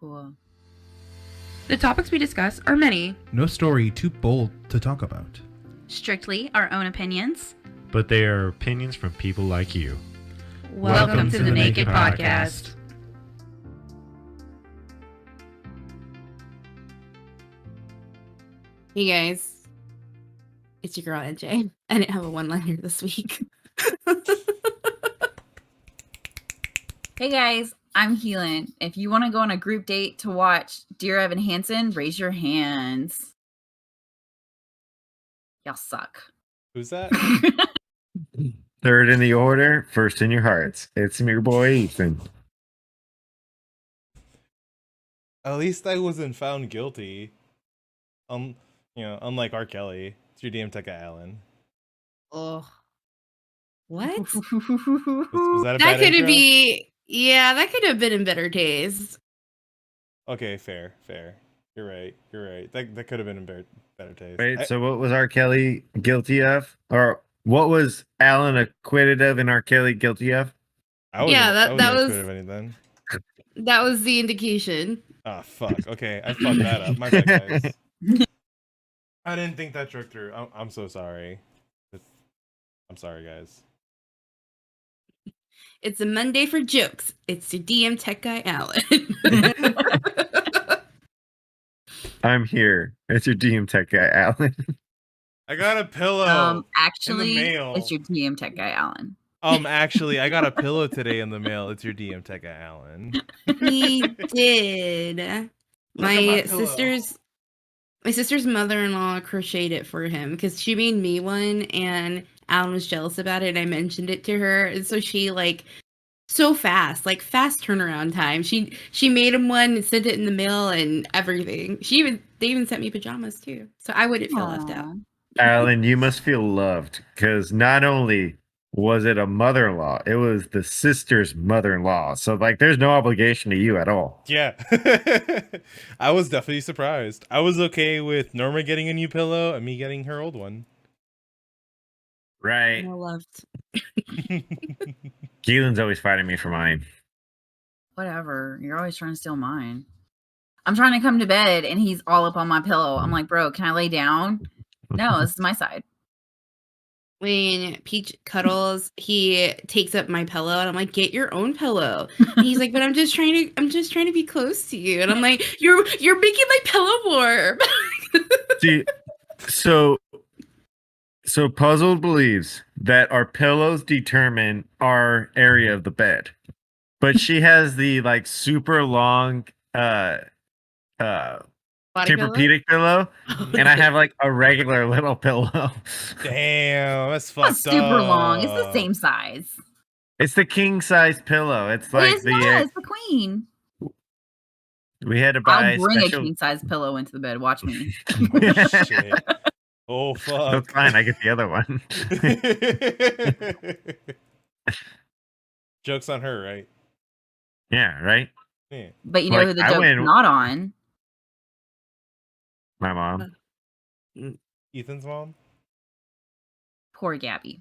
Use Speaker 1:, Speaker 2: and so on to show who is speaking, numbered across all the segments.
Speaker 1: Cool.
Speaker 2: The topics we discuss are many.
Speaker 3: No story too bold to talk about.
Speaker 1: Strictly our own opinions.
Speaker 4: But they are opinions from people like you.
Speaker 2: Welcome to the NAKE'd podcast.
Speaker 5: Hey guys, it's your girl NJ. I didn't have a one-liner this week.
Speaker 1: Hey guys, I'm Keelan. If you want to go on a group date to watch Dear Evan Hansen, raise your hands. Y'all suck.
Speaker 6: Who's that?
Speaker 4: Third in the order, first in your hearts. It's your boy Ethan.
Speaker 6: At least I wasn't found guilty. Unlike R. Kelly. It's your DM Tech Alan.
Speaker 5: Oh, what?
Speaker 6: Was that a
Speaker 5: That
Speaker 6: bad
Speaker 5: could
Speaker 6: intro?
Speaker 5: that could have been in better days.
Speaker 6: Okay, fair. You're right. That could have been in better taste.
Speaker 4: Wait, so what was R. Kelly guilty of? Or what was Alan acquitted of and R. Kelly guilty of?
Speaker 6: I
Speaker 5: that was-
Speaker 6: could have anything.
Speaker 5: That was the indication.
Speaker 6: Ah, fuck. Okay, I fucked that up. My bad, guys. I didn't think that trick through. I'm so sorry. I'm sorry, guys.
Speaker 5: It's a Monday for jokes. It's your DM tech guy, Alan.
Speaker 4: I'm here. It's your DM tech guy, Alan.
Speaker 6: I got a pillow.
Speaker 1: Actually,
Speaker 6: mail.
Speaker 1: it's your DM Tech Guy, Alan.
Speaker 6: Actually, I got a pillow today in the mail. It's your DM Tech Alan.
Speaker 5: He did.
Speaker 6: Look at
Speaker 5: My
Speaker 6: my pillow.
Speaker 5: sister's mother-in-law crocheted it for him because she made me one and Alan was jealous about it and I mentioned it to her. And so she so fast turnaround time. She made him one and sent it in the mail and everything. They even sent me pajamas too. So I wouldn't feel left out.
Speaker 4: Alan, you must feel loved because not only was it a mother-in-law, it was the sister's mother-in-law. So there's no obligation to you at all.
Speaker 6: Yeah. I was definitely surprised. I was okay with Norma getting a new pillow and me getting her old one.
Speaker 4: Right.
Speaker 5: Well loved.
Speaker 4: Keelan's always fighting me for mine.
Speaker 1: Whatever. You're always trying to steal mine. I'm trying to come to bed and he's all up on my pillow. I'm like, bro, can I lay down? No, this is my side.
Speaker 5: When Peach cuddles, he takes up my pillow and I'm like, get your own pillow. And he's like, but I'm just trying to be close to you. And I'm like, you're making my pillow warm.
Speaker 4: See, so Puzzled believes that our pillows determine our area of the bed. But she has the super long
Speaker 5: Body pillow?
Speaker 4: Tempur-Pedic pillow, and I have a regular little pillow.
Speaker 6: Damn, that's
Speaker 1: Not
Speaker 6: fucked
Speaker 1: super
Speaker 6: up.
Speaker 1: long. It's the same size.
Speaker 4: It's the king size pillow. It's
Speaker 1: It's not. It's the queen.
Speaker 4: We had to buy
Speaker 1: I'll bring
Speaker 4: special.
Speaker 1: a king size pillow into the bed. Watch me.
Speaker 6: Oh, shit. Oh, fuck.
Speaker 4: That's fine. I get the other one.
Speaker 6: Joke's on her, right?
Speaker 4: Yeah, right.
Speaker 6: Yeah.
Speaker 1: But you know who the
Speaker 4: I
Speaker 1: joke's
Speaker 4: win.
Speaker 1: not on?
Speaker 4: My mom.
Speaker 6: Ethan's mom?
Speaker 1: Poor Gabby.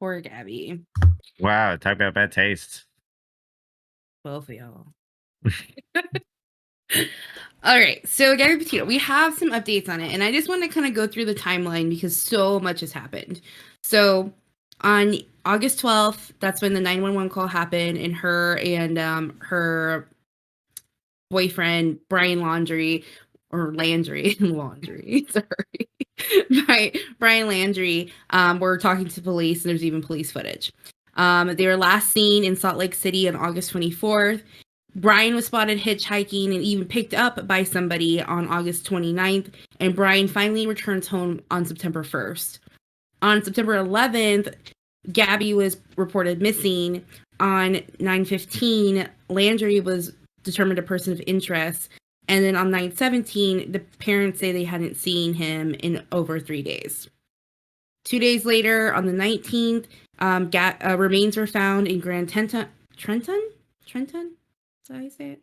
Speaker 5: Poor Gabby.
Speaker 4: Wow, talk about bad taste.
Speaker 5: Both of y'all. All right, so Gabby Petito, we have some updates on it, and I just want to kind of go through the timeline because so much has happened. So on August 12th, that's when the 911 call happened, and her boyfriend, Brian Laundrie, sorry. Brian Landry, were talking to police, and there's even police footage. They were last seen in Salt Lake City on August 24th. Brian was spotted hitchhiking and even picked up by somebody on August 29th, and Brian finally returns home on September 1st. On September 11th, Gabby was reported missing. On 9/15, Landry was determined a person of interest, and then on 9/17, the parents say they hadn't seen him in over 3 days. 2 days later, on the 19th, remains were found in Grand Trenton? Is that how you say it?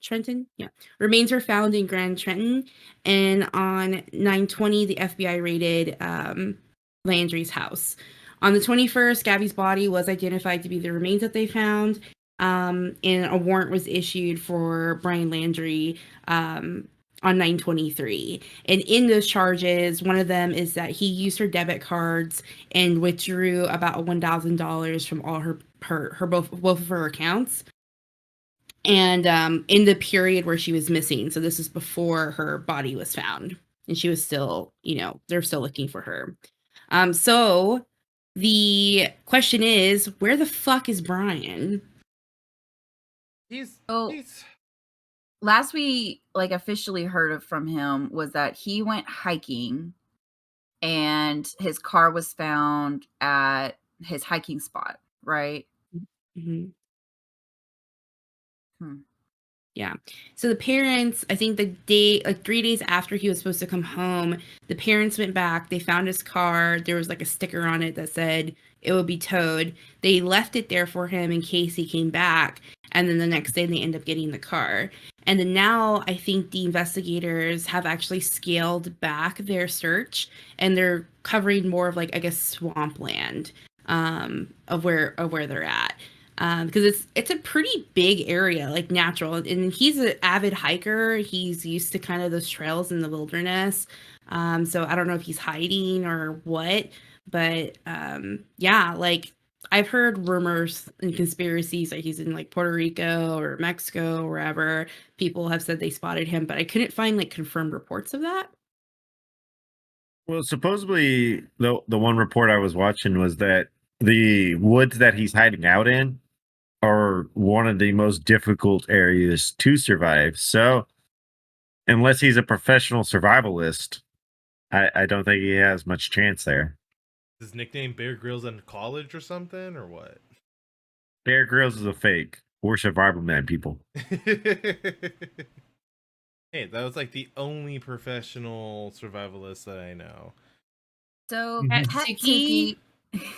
Speaker 5: Trenton? Yeah. Remains were found in Grand Trenton, and on 9/20, the FBI raided Landry's house. On the 21st, Gabby's body was identified to be the remains that they found. And a warrant was issued for Brian Landry on 9/23. And in those charges, one of them is that he used her debit cards and withdrew about $1,000 from all her both of her accounts. And in the period where she was missing, so this is before her body was found, and she was still, they're still looking for her. So the question is, where the fuck is Brian?
Speaker 6: He's
Speaker 1: Last we officially heard from him was that he went hiking and his car was found at his hiking spot, right?
Speaker 5: Mm-hmm. Yeah. So the parents, I think the day, 3 days after he was supposed to come home, the parents went back. They found his car. There was a sticker on it that said it would be towed. They left it there for him in case he came back. And then the next day they end up getting the car. And then now I think the investigators have actually scaled back their search, and they're covering more of swampland of where they're at. Because it's a pretty big area, natural, and he's an avid hiker. He's used to kind of those trails in the wilderness. So I don't know if he's hiding or what, but I've heard rumors and conspiracies that he's in Puerto Rico or Mexico or wherever. People have said they spotted him, but I couldn't find confirmed reports of that.
Speaker 4: Well, supposedly the one report I was watching was that the woods that he's hiding out in are one of the most difficult areas to survive. So unless he's a professional survivalist, I don't think he has much chance there.
Speaker 6: His nickname Bear Grylls in college or something, or what?
Speaker 4: Bear Grylls is a fake. We're survival man people.
Speaker 6: Hey, that was the only professional survivalist that I know.
Speaker 1: So
Speaker 5: Katsuki,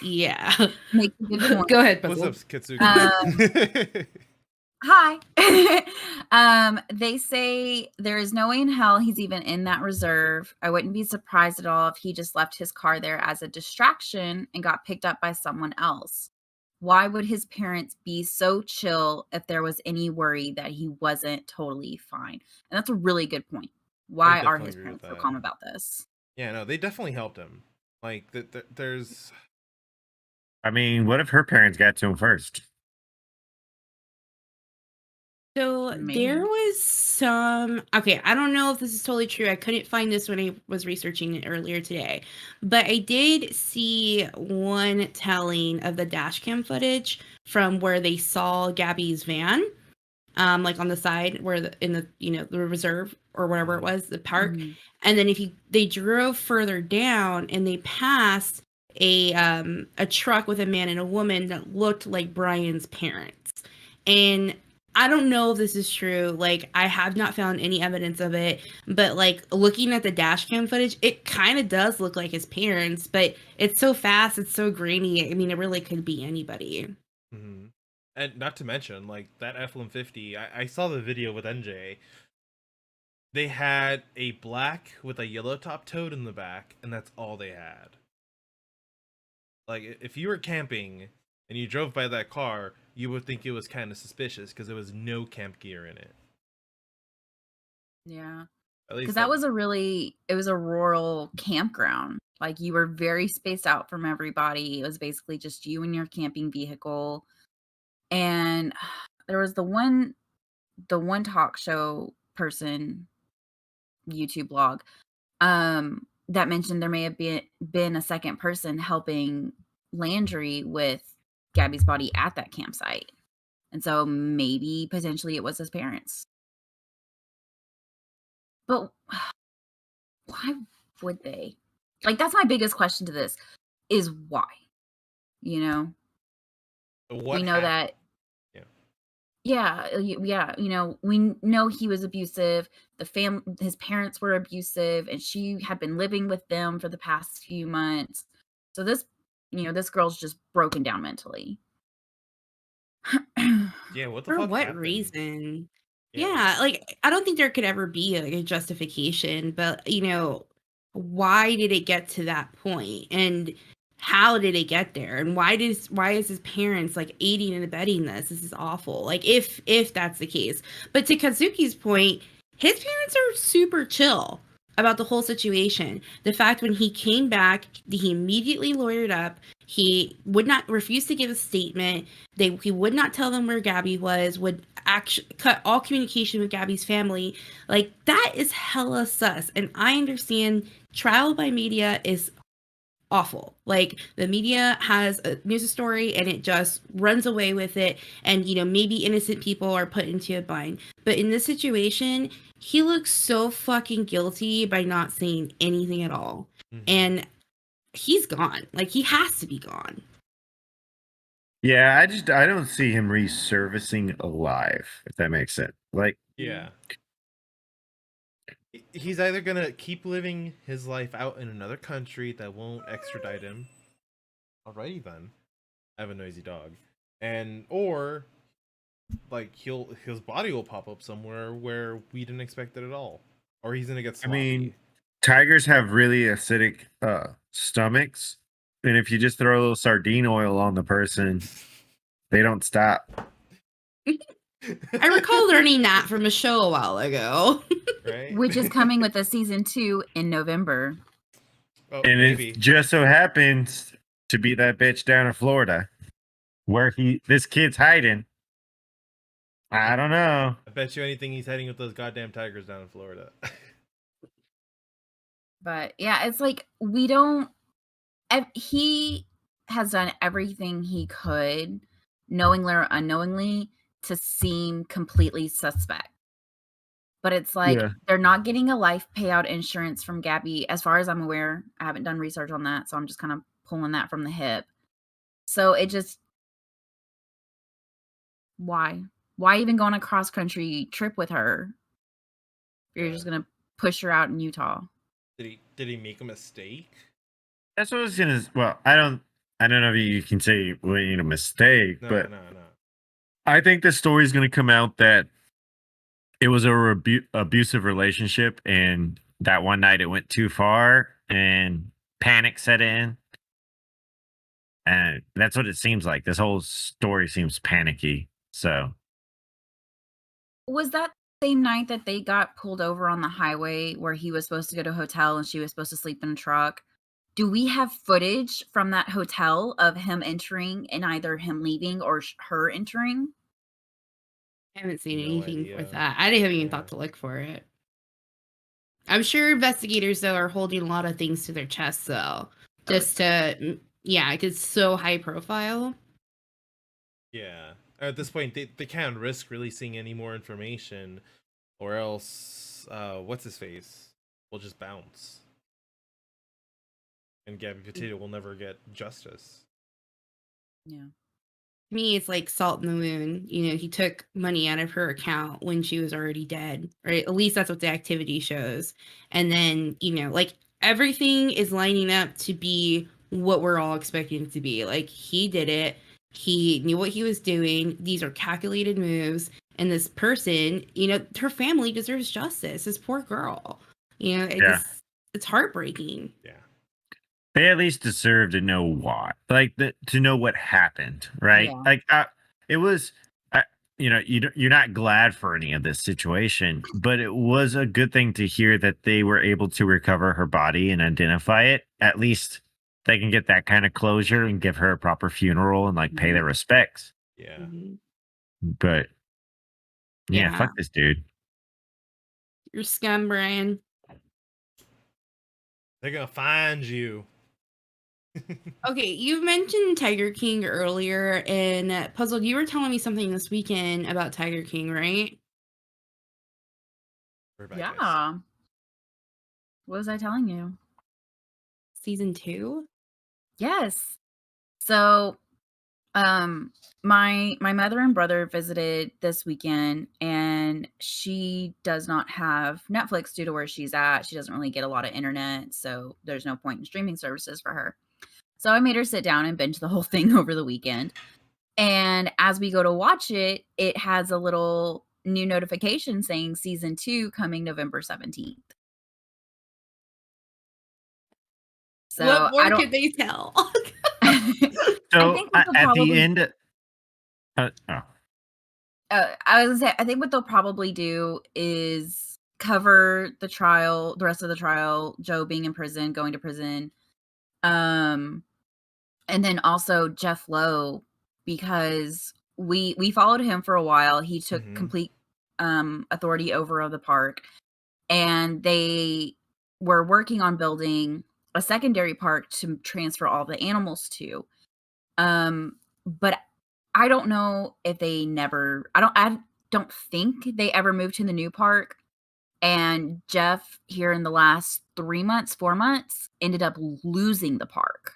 Speaker 5: yeah.
Speaker 1: Makes a good point.
Speaker 5: Go ahead,
Speaker 6: What's
Speaker 5: Puzzle.
Speaker 6: up, Katsuki?
Speaker 1: Hi. They say there is no way in hell he's even in that reserve. I wouldn't be surprised at all if he just left his car there as a distraction and got picked up by someone else. Why would his parents be so chill if there was any worry that he wasn't totally fine? And that's a really good point. Why are his parents so calm about this?
Speaker 6: Yeah, no, they definitely helped him. There's...
Speaker 4: I mean, what if her parents got to him first?
Speaker 5: So there was some, okay, I don't know if this is totally true. I couldn't find this when I was researching it earlier today, but I did see one telling of the dash cam footage from where they saw Gabby's van, on the side where in the reserve or whatever it was, the park. Mm-hmm. And then they drove further down and they passed a truck with a man and a woman that looked like Brian's parents. And I don't know if this is true. I have not found any evidence of it, but looking at the dash cam footage, it kind of does look like his parents, but it's so fast, it's so grainy. I mean, it really could be anybody.
Speaker 6: Mm-hmm. And not to mention, that F-150, I saw the video with NJ. They had a black with a yellow top toad in the back, and that's all they had. If you were camping and you drove by that car, you would think it was kind of suspicious because there was no camp gear in it.
Speaker 1: Yeah. Because that was it was a rural campground. You were very spaced out from everybody. It was basically just you and your camping vehicle. And there was the one talk show person, YouTube blog, that mentioned there may have been a second person helping Landry with Gabby's body at that campsite. And so maybe potentially it was his parents. But why would they? That's my biggest question to this is why? We know that. Yeah. We know he was abusive. His parents were abusive, and she had been living with them for the past few months. So this girl's just broken down mentally.
Speaker 6: Yeah, what the
Speaker 5: For
Speaker 6: fuck
Speaker 5: what
Speaker 6: happened?
Speaker 5: reason? Yeah, I don't think there could ever be a justification, but why did it get to that point? And how did it get there? And why is his parents like aiding and abetting this? This is awful. Like if that's the case. But to Kazuki's point, his parents are super chill about the whole situation. The fact when he came back, he immediately lawyered up. He would not refuse to give a statement. He would not tell them where Gabby was, would actually cut all communication with Gabby's family. Like, that is hella sus. And I understand trial by media is awful. Like, the media has a news story and it just runs away with it. And, maybe innocent people are put into a bind. But in this situation, he looks so fucking guilty by not saying anything at all. Mm-hmm. And he's gone. Like, he has to be gone.
Speaker 4: Yeah, I don't see him resurfacing alive, if that makes sense. Like,
Speaker 6: yeah. He's either gonna keep living his life out in another country that won't extradite him. Alrighty then. I have a noisy dog. Or like his body will pop up somewhere where we didn't expect it at all. Or he's gonna get sloppy.
Speaker 4: I mean, tigers have really acidic stomachs, and if you just throw a little sardine oil on the person, they don't stop.
Speaker 5: I recall learning that from a show a while ago.
Speaker 1: Right? Which is coming with a season 2 in November.
Speaker 4: Oh, and maybe. It just so happens to be that bitch down in Florida where this kid's hiding. I don't know.
Speaker 6: I bet you anything he's hiding with those goddamn tigers down in Florida.
Speaker 1: But yeah, it's like he has done everything he could, knowingly or unknowingly, to seem completely suspect. But it's like they're not getting a life payout insurance from Gabby, as far as I'm aware. I haven't done research on that, so I'm just kind of pulling that from the hip. So it just, why even go on a cross-country trip with her? You're just gonna push her out in Utah.
Speaker 6: Did he make a mistake?
Speaker 4: That's what I was gonna. Well, I don't know if you can say a mistake, but
Speaker 6: no.
Speaker 4: I think the story's gonna come out that it was a abusive relationship, and that one night it went too far, and panic set in, and that's what it seems like. This whole story seems panicky. So,
Speaker 1: was that same night that they got pulled over on the highway where he was supposed to go to a hotel and she was supposed to sleep in a truck? Do we have footage from that hotel of him entering and either him leaving or her entering?
Speaker 5: I haven't seen anything with that. I didn't even thought to look for it. I'm sure investigators, though, are holding a lot of things to their chests, though. Just to, because it's so high profile.
Speaker 6: Yeah. At this point, they can't risk releasing any more information, or else, what's his face will just bounce. And Gabby Petito will never get justice.
Speaker 1: Yeah.
Speaker 5: To me, it's like salt in the wound. He took money out of her account when she was already dead. Right? At least that's what the activity shows. And then, like, everything is lining up to be what we're all expecting it to be. Like, he did it. He knew what he was doing. These are calculated moves. And this person, her family deserves justice. This poor girl. It's heartbreaking.
Speaker 6: Yeah.
Speaker 4: They at least deserve to know why, to know what happened, right?
Speaker 1: Yeah.
Speaker 4: Like, it was, you're not glad for any of this situation, but it was a good thing to hear that they were able to recover her body and identify it. At least they can get that kind of closure and give her a proper funeral and pay their respects.
Speaker 6: Yeah.
Speaker 5: Mm-hmm.
Speaker 4: But yeah, fuck this dude.
Speaker 5: You're scum, Brian.
Speaker 6: They're gonna find you.
Speaker 5: Okay, you mentioned Tiger King earlier, and Puzzled, you were telling me something this weekend about Tiger King, right?
Speaker 1: Yeah. What was I telling you?
Speaker 5: Season 2?
Speaker 1: Yes. So, my mother and brother visited this weekend, and she does not have Netflix due to where she's at. She doesn't really get a lot of internet, so there's no point in streaming services for her. So I made her sit down and binge the whole thing over the weekend. And as we go to watch it, it has a little new notification saying season 2 coming November 17th.
Speaker 5: So what more could they tell?
Speaker 4: So
Speaker 1: think what they'll
Speaker 4: at the
Speaker 1: probably
Speaker 4: end, oh,
Speaker 1: I was gonna say, I think what they'll probably do is cover the trial, the rest of the trial, Joe being in prison, going to prison, and then also Jeff Lowe, because we followed him for a while. He took complete authority over the park, and they were working on building a secondary park to transfer all the animals to. But I don't know if they never I don't think they ever moved to the new park. And Jeff, here in the last 3 months, 4 months, ended up losing the park.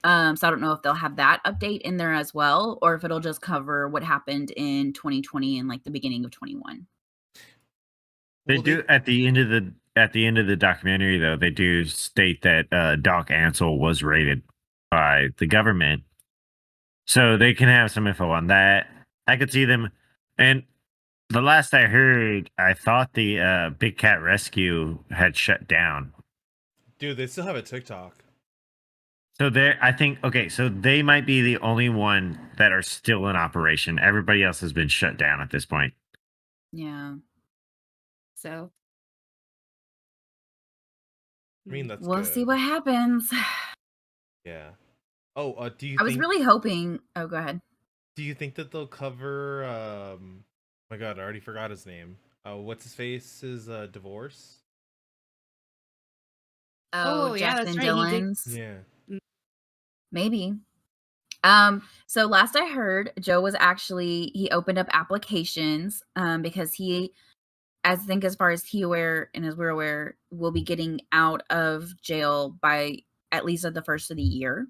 Speaker 1: So I don't know if they'll have that update in there as well, or if it'll just cover what happened in 2020 and like the beginning of 21.
Speaker 4: they do at the end of the documentary, though. They do state that Doc Ansel was raided by the government, so they can have some info on that. I could see them, and the last I heard, I thought the Big Cat Rescue had shut down.
Speaker 6: Dude, they still have a TikTok.
Speaker 4: So I think, okay, so they might be the only one that are still in operation. Everybody else has been shut down at this point.
Speaker 1: Yeah.
Speaker 5: So
Speaker 6: I mean, that's
Speaker 1: We'll
Speaker 6: good.
Speaker 1: see what happens.
Speaker 6: Yeah. Oh, do you
Speaker 1: I was
Speaker 6: think
Speaker 1: really hoping. Oh, go ahead.
Speaker 6: do you think that they'll cover my god, I already forgot his name. What's his face's divorce?
Speaker 1: Oh,
Speaker 5: yeah, that's
Speaker 1: Jackson
Speaker 5: right. He did.
Speaker 1: Dillon's.
Speaker 6: Yeah.
Speaker 1: Maybe. So last I heard, Joe was actually, he opened up applications because he, as far as he aware and as we're aware, will be getting out of jail by at least at the first of the year.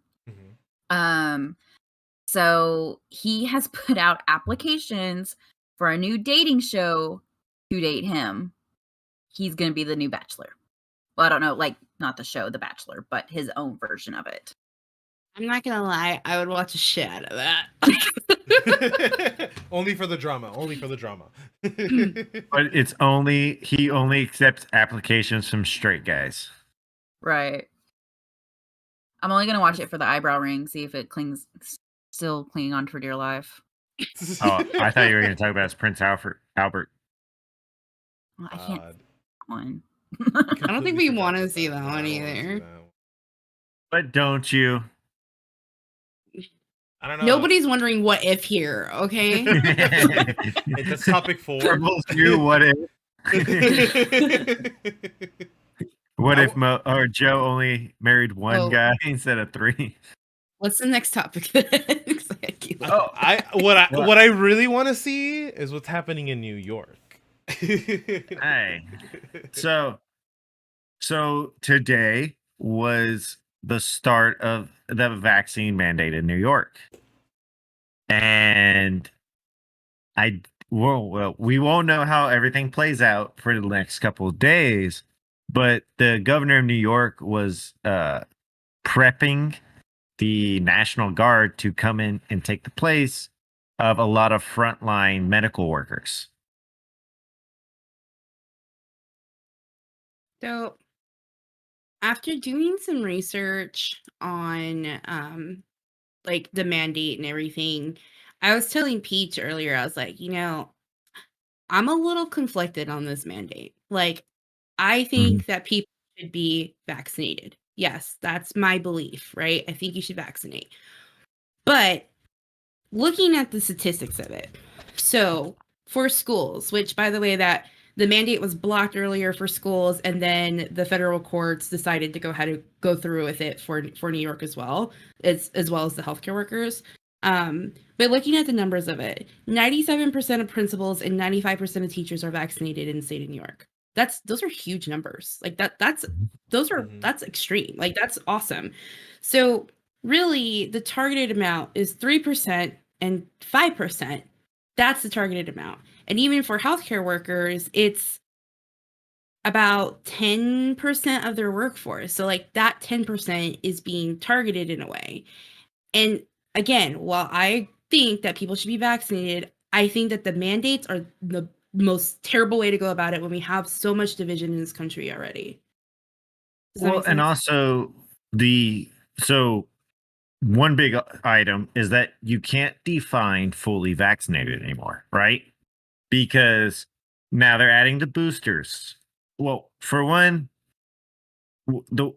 Speaker 1: So he has put out applications for a new dating show to date him. He's going to be the new Bachelor. Well, I don't know, like not the show, The Bachelor, but his own version of it.
Speaker 5: I'm not gonna lie, I would watch a shit out of that.
Speaker 6: Only for the drama. Only for the drama.
Speaker 4: But he only accepts applications from straight guys.
Speaker 1: Right. I'm only going to watch it for the eyebrow ring, see if it still clinging on for dear life.
Speaker 4: Oh, I thought you were going to talk about Prince Albert.
Speaker 1: Well, I can't. One.
Speaker 5: I don't think we want to see that one either.
Speaker 4: But don't you?
Speaker 6: I don't know.
Speaker 5: Nobody's wondering what if here, okay?
Speaker 6: That's topic 4.
Speaker 4: Triple you, what if? What if Joe only married one guy instead of 3?
Speaker 5: What's the next topic?
Speaker 6: What I really want to see is what's happening in New York.
Speaker 4: Hey, so today was the start of the vaccine mandate in New York, and we won't know how everything plays out for the next couple of days, but the governor of New York was prepping the National Guard to come in and take the place of a lot of frontline medical workers.
Speaker 5: So, after doing some research on like the mandate and everything, I was telling Peach earlier, I was like, I'm a little conflicted on this mandate. Like, I think that people should be vaccinated. Yes, that's my belief, right? I think you should vaccinate. But looking at the statistics of it, so for schools, which by the way, that the mandate was blocked earlier for schools, and then the federal courts decided to go ahead and go through with it for New York as well as the healthcare workers. But looking at the numbers of it, 97% of principals and 95% of teachers are vaccinated in the state of New York. Those are huge numbers. Like that's extreme. Like that's awesome. So really the targeted amount is 3% and 5%. That's the targeted amount. And even for healthcare workers, it's about 10% of their workforce. So like that 10% is being targeted in a way. And again, while I think that people should be vaccinated, I think that the mandates are the most terrible way to go about it when we have so much division in this country already.
Speaker 4: Well, and also so one big item is that you can't define fully vaccinated anymore, right? Because now they're adding the boosters. Well, for one, the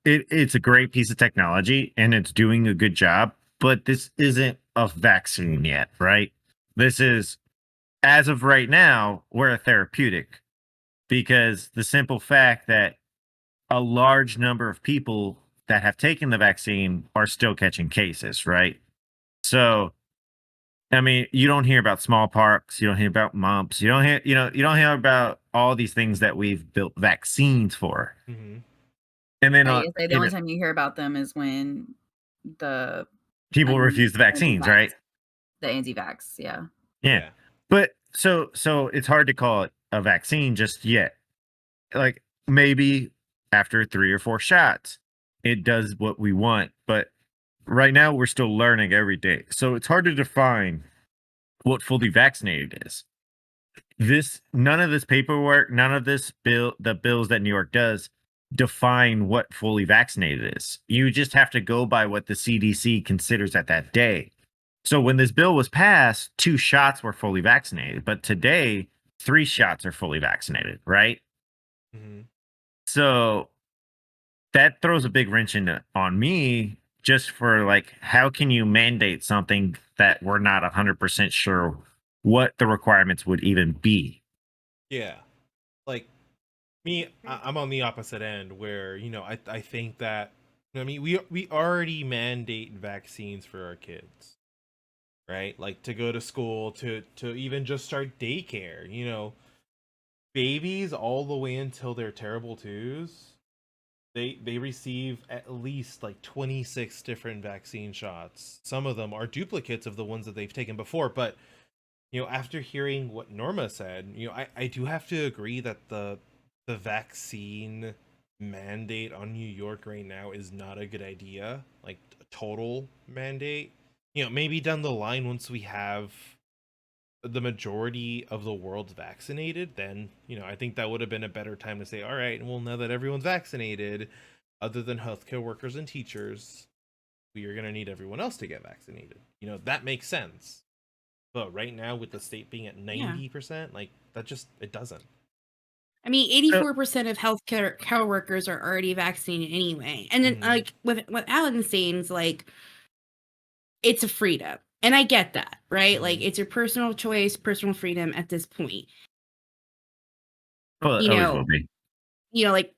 Speaker 4: it's a great piece of technology and it's doing a good job, but this isn't a vaccine yet, right? This is, as of right now, we're a therapeutic, because the simple fact that a large number of people that have taken the vaccine are still catching cases, right? So, I mean, you don't hear about smallpox, you don't hear about mumps, you don't hear about all these things that we've built vaccines for.
Speaker 6: Mm-hmm.
Speaker 4: And then,
Speaker 1: Right, the only time you hear about them is when the
Speaker 4: people refuse the vaccines, right?
Speaker 1: The anti-vax, yeah.
Speaker 4: Yeah. But so it's hard to call it a vaccine just yet. Like, maybe after 3 or 4 shots, it does what we want. But right now, we're still learning every day. So it's hard to define what fully vaccinated is. None of this paperwork, none of the bills that New York does define what fully vaccinated is. You just have to go by what the CDC considers at that day. So when this bill was passed, 2 shots were fully vaccinated, but today 3 shots are fully vaccinated, right?
Speaker 6: Mm-hmm.
Speaker 4: So that throws a big wrench on me, just for like, how can you mandate something that we're not 100% sure what the requirements would even be?
Speaker 6: Yeah. Like me, I'm on the opposite end where, I think that, I mean, we already mandate vaccines for our kids, right? Like to go to school, to even just start daycare, babies all the way until they're terrible twos. They receive at least like 26 different vaccine shots. Some of them are duplicates of the ones that they've taken before, but after hearing what Norma said, I do have to agree that the vaccine mandate on New York right now is not a good idea. Like a total mandate. Maybe down the line, once we have the majority of the world vaccinated, then I think that would have been a better time to say, all right, well, now that everyone's vaccinated, other than healthcare workers and teachers, we are going to need everyone else to get vaccinated. That makes sense. But right now, with the state being at 90%, like that it doesn't.
Speaker 5: I mean, 84% of healthcare workers are already vaccinated anyway. And then, like, what Alan's saying is, like, it's a freedom. And I get that, right? Like, it's your personal choice, personal freedom at this point.
Speaker 4: Well, it always will be.
Speaker 5: Like,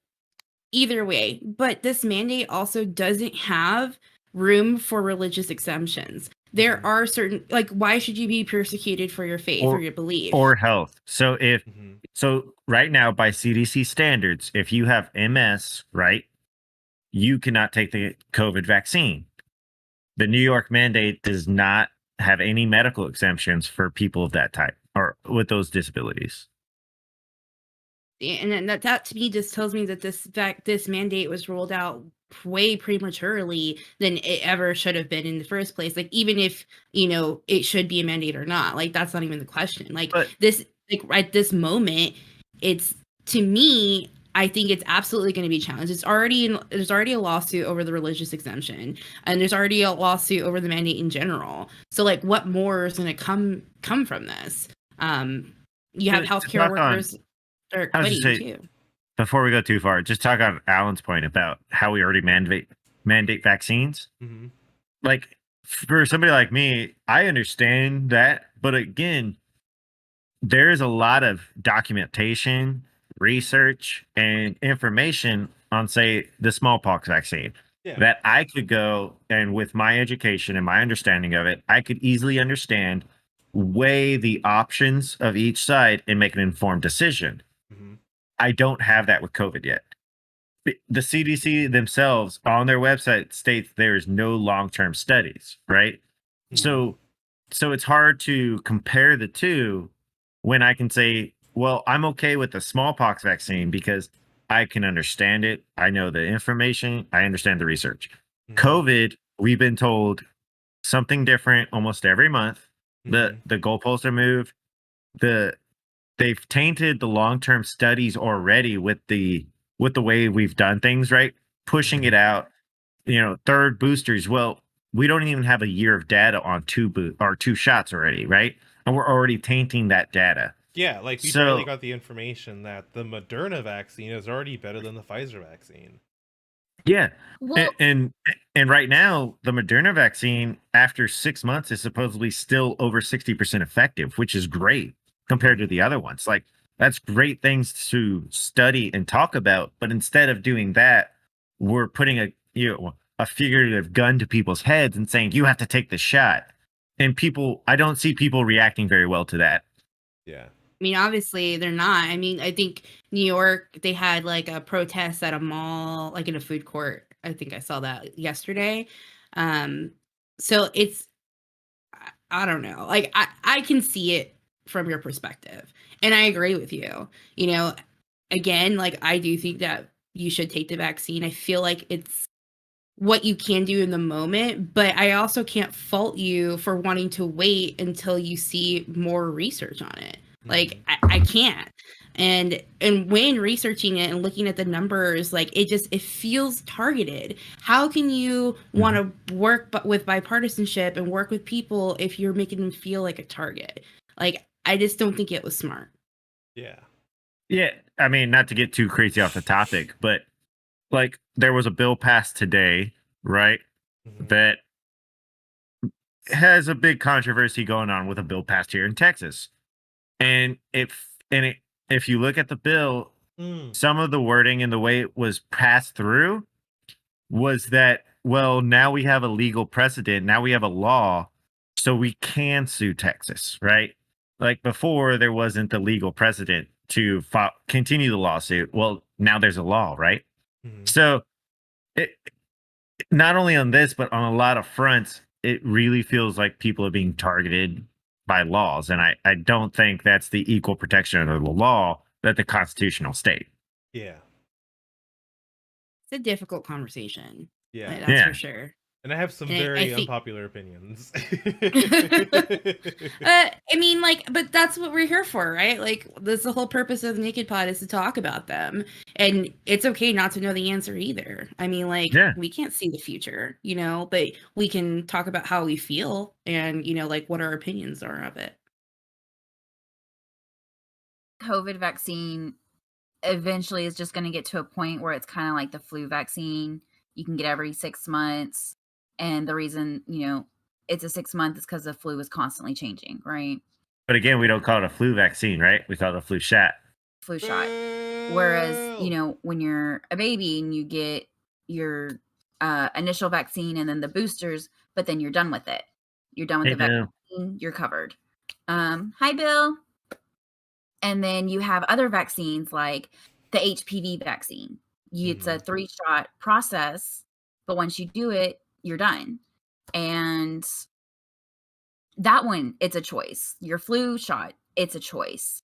Speaker 5: either way. But this mandate also doesn't have room for religious exemptions. There are certain, like, why should you be persecuted for your faith or your belief?
Speaker 4: Or health. So so right now, by CDC standards, if you have MS, right, you cannot take the COVID vaccine. The New York mandate does not have any medical exemptions for people of that type or with those disabilities.
Speaker 5: And then that to me just tells me that this mandate was rolled out way prematurely than it ever should have been in the first place. Like, even if it should be a mandate or not, like that's not even the question. Like, this, like at this moment, it's, to me, I think it's absolutely going to be challenged. There's already a lawsuit over the religious exemption, and there's already a lawsuit over the mandate in general. So, like, what more is going to come from this? You have healthcare workers are quitting too.
Speaker 4: Before we go too far, just talk on Alan's point about how we already mandate vaccines.
Speaker 6: Mm-hmm.
Speaker 4: Like, for somebody like me, I understand that, but again, there is a lot of documentation, research, and information on, say, the smallpox vaccine that I could go, and with my education and my understanding of it, I could easily understand, weigh the options of each side, and make an informed decision. I don't have that with COVID yet. The CDC themselves on their website states there is no long-term studies, right? So it's hard to compare the two when I can say, well, I'm okay with the smallpox vaccine because I can understand it. I know the information. I understand the research. COVID, we've been told something different almost every month. The goalposts are moved. They've tainted the long-term studies already with the way we've done things, right? Pushing it out. third boosters. Well, we don't even have a year of data on two shots already, right? And we're already tainting that data.
Speaker 6: Yeah, like we barely got the information that the Moderna vaccine is already better than the Pfizer vaccine.
Speaker 4: Yeah.
Speaker 1: Well,
Speaker 4: And right now, the Moderna vaccine, after 6 months, is supposedly still over 60% effective, which is great compared to the other ones. Like, that's great things to study and talk about. But instead of doing that, we're putting a figurative gun to people's heads and saying, you have to take the shot. And I don't see people reacting very well to that.
Speaker 6: Yeah.
Speaker 5: I mean, obviously they're not. I mean, I think New York, they had like a protest at a mall, like in a food court. I think I saw that yesterday. So I don't know. Like I can see it from your perspective. And I agree with you. Again, like I do think that you should take the vaccine. I feel like it's what you can do in the moment, but I also can't fault you for wanting to wait until you see more research on it. Like I can't. And when researching it and looking at the numbers, like it feels targeted. How can you want to work with bipartisanship and work with people if you're making them feel like a target? Like I just don't think it was smart.
Speaker 6: Yeah.
Speaker 4: Yeah. I mean, not to get too crazy off the topic, but like there was a bill passed today, right? That has a big controversy going on with a bill passed here in Texas. And if you look at the bill, some of the wording and the way it was passed through was that, well, now we have a legal precedent, now we have a law, so we can sue Texas, right? Like before, there wasn't the legal precedent to continue the lawsuit. Well, now there's a law, right? So, not only on this, but on a lot of fronts, it really feels like people are being targeted by laws. And I don't think that's the equal protection under the law that the constitutional state.
Speaker 6: Yeah.
Speaker 5: It's a difficult conversation.
Speaker 6: Yeah.
Speaker 5: That's for sure.
Speaker 6: And I have some very unpopular opinions.
Speaker 5: I mean, like, but that's what we're here for, right? Like, that's the whole purpose of the Naked Pod is to talk about them. And it's okay not to know the answer either. I mean, like, we can't see the future, but we can talk about how we feel and, like what our opinions are of it.
Speaker 1: COVID vaccine eventually is just going to get to a point where it's kind of like the flu vaccine. You can get every 6 months. And the reason, it's a 6 month is because the flu is constantly changing, right?
Speaker 4: But again, we don't call it a flu vaccine, right? We call it a flu shot.
Speaker 1: Flu shot. Whereas, when you're a baby and you get your initial vaccine and then the boosters, but then you're done with it. You're done with the vaccine, you're covered. Hi, Bill. And then you have other vaccines like the HPV vaccine. It's a 3-shot process, but once you do it, you're done. And that one, it's a choice. Your flu shot, it's a choice.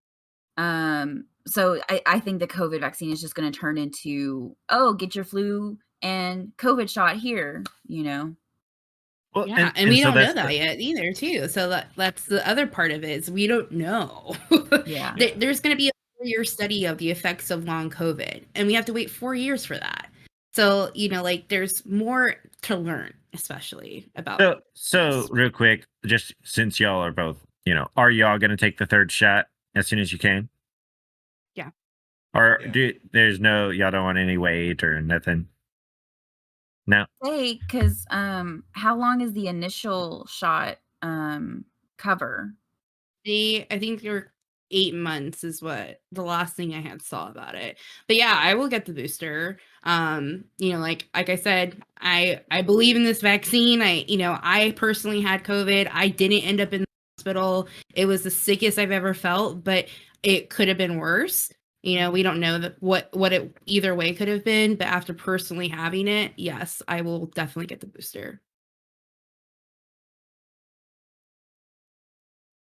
Speaker 1: So I think the COVID vaccine is just going to turn into, get your flu and COVID shot here,
Speaker 5: Well, yeah, and we don't know that yet either, too. So that's the other part of it is we don't know.
Speaker 1: Yeah.
Speaker 5: There's going to be a 4-year study of the effects of long COVID, and we have to wait 4 years for that. So, like there's more to learn, especially about.
Speaker 4: So real quick, just since y'all are both, are y'all going to take the 3rd shot as soon as you can?
Speaker 5: Yeah.
Speaker 4: Or y'all don't want any wait or nothing? No.
Speaker 1: Hey, because how long is the initial shot cover?
Speaker 5: I think they're 8 months is what the last thing I had saw about it. But yeah, I will get the booster. Like I said, I believe in this vaccine. I personally had COVID. I didn't end up in the hospital. It was the sickest I've ever felt, but it could have been worse. We don't know that what it either way could have been, but after personally having it, yes, I will definitely get the booster.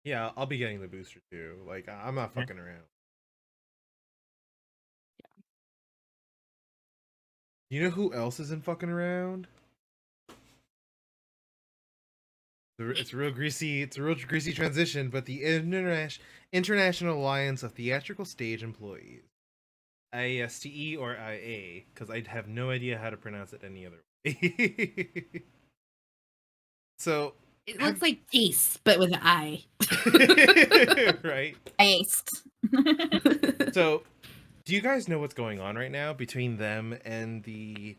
Speaker 6: Yeah, I'll be getting the booster too. Like, I'm not fucking around. Yeah. You know who else isn't fucking around? It's a real greasy transition, but the International Alliance of Theatrical Stage Employees, IASTE or IA, because I have no idea how to pronounce it any other way. So
Speaker 5: It looks like Ace, but with an I.
Speaker 6: right.
Speaker 1: IASTE.
Speaker 6: So do you guys know what's going on right now between them and the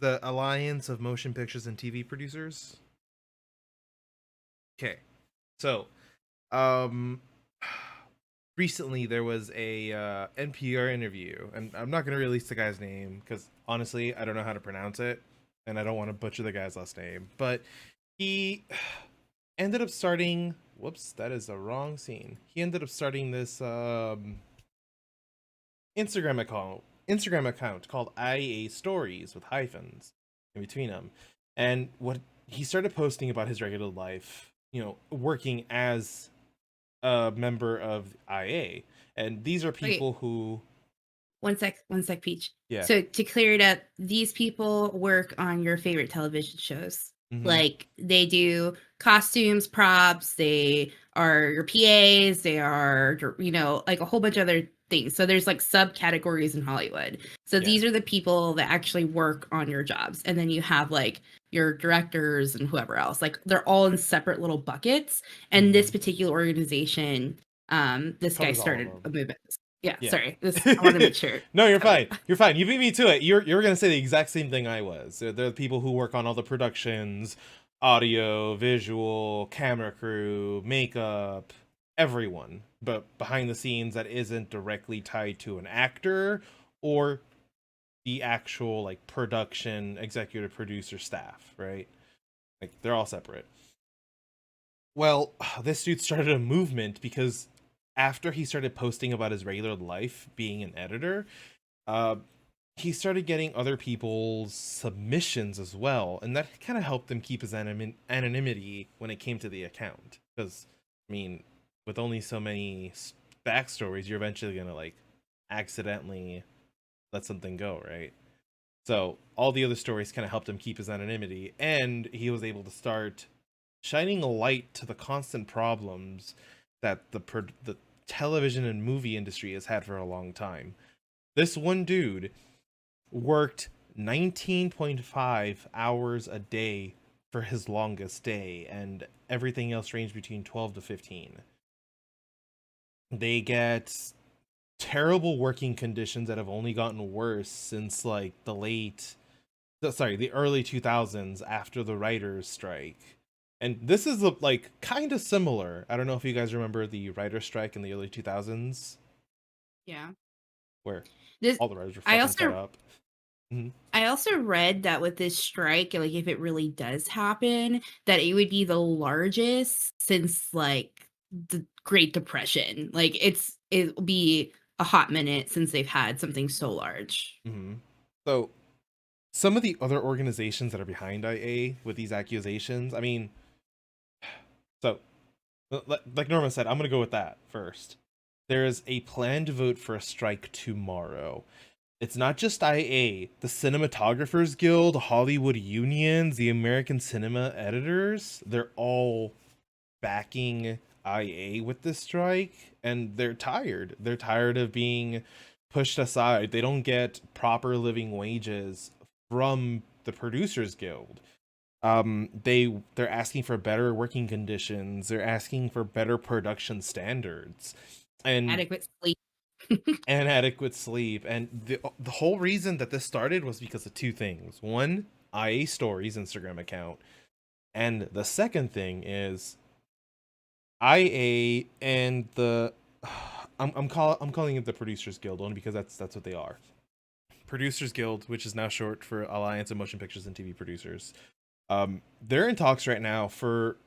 Speaker 6: Alliance of Motion Pictures and TV Producers? Okay. So, recently there was a NPR interview, and I'm not going to release the guy's name because honestly, I don't know how to pronounce it, and I don't want to butcher the guy's last name, but he ended up starting, whoops, that is the wrong scene. He ended up starting this Instagram account called IA Stories with hyphens in between them. And what he started posting about his regular life, working as a member of IA. And these are people who
Speaker 5: One sec, Peach.
Speaker 6: Yeah.
Speaker 5: So to clear it up, these people work on your favorite television shows.
Speaker 6: Mhm.
Speaker 5: Like they do costumes, props, they are your PAs, they are like a whole bunch of other things. So there's like subcategories in Hollywood. So these are the people that actually work on your jobs. And then you have like your directors and whoever else. Like they're all in separate little buckets. And this particular organization, this guy
Speaker 6: Covers all of
Speaker 5: started
Speaker 6: them.
Speaker 5: a movement. Yeah,
Speaker 6: Yeah.
Speaker 5: sorry. I want to make sure.
Speaker 6: No, you're fine. You're fine. You beat me to it. You're gonna say the exact same thing I was. They're the people who work on all the productions, audio, visual, camera crew, makeup, everyone. But behind the scenes that isn't directly tied to an actor or the actual like production, executive producer staff, right? Like they're all separate. Well, this dude started a movement because after he started posting about his regular life being an editor, he started getting other people's submissions as well, and that kind of helped him keep his anonymity when it came to the account. Because, I mean, with only so many backstories, you're eventually gonna like accidentally let something go, right? So all the other stories kind of helped him keep his anonymity, and he was able to start shining a light to the constant problems that the television and movie industry has had for a long time. This one dude worked 19.5 hours a day for his longest day, and everything else ranged between 12 to 15. They get terrible working conditions that have only gotten worse since like the early 2000s after the writers' strike. And this is like kind of similar. I don't know if you guys remember the writer's strike in the early 2000s.
Speaker 5: Yeah.
Speaker 6: Where
Speaker 5: This,
Speaker 6: all the writers were fucking fed up.
Speaker 5: I also read that with this strike, like if it really does happen, that it would be the largest since like the Great Depression. Like it'll be a hot minute since they've had something so large.
Speaker 6: Mm-hmm. So some of the other organizations that are behind IA with these accusations, I mean, so like Norma said, I'm going to go with that first. There is a planned vote for a strike tomorrow. It's not just IA, the Cinematographers Guild, Hollywood Unions, the American Cinema Editors, they're all backing IA with this strike, and they're tired. They're tired of being pushed aside. They don't get proper living wages from the Producers Guild. They're asking for better working conditions. They're asking for better production standards and
Speaker 5: adequate sleep.
Speaker 6: and adequate sleep. And the whole reason that this started was because of two things. One, IA Stories Instagram account, and the second thing is IA and the I'm calling it the Producers Guild only because that's what they are. Producers Guild, which is now short for Alliance of Motion Pictures and TV Producers. They're in talks right now for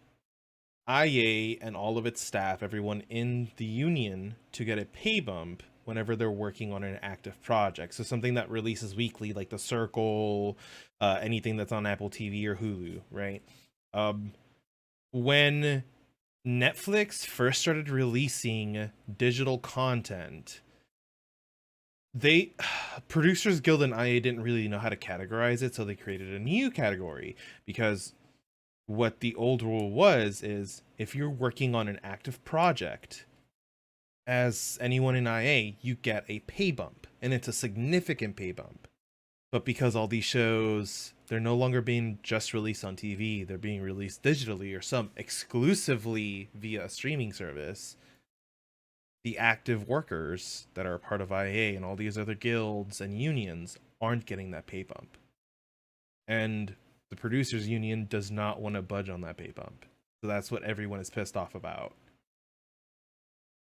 Speaker 6: IA and all of its staff, everyone in the union, to get a pay bump whenever they're working on an active project. So something that releases weekly, like The Circle, anything that's on Apple TV or Hulu, right? When Netflix first started releasing digital content, Producers Guild and IA didn't really know how to categorize it, so they created a new category, because what the old rule was is if you're working on an active project as anyone in IA, you get a pay bump, and it's a significant pay bump. But because all these shows, they're no longer being just released on TV, they're being released digitally or some exclusively via a streaming service. The active workers that are a part of IA and all these other guilds and unions aren't getting that pay bump. And the producers union does not want to budge on that pay bump. So that's what everyone is pissed off about.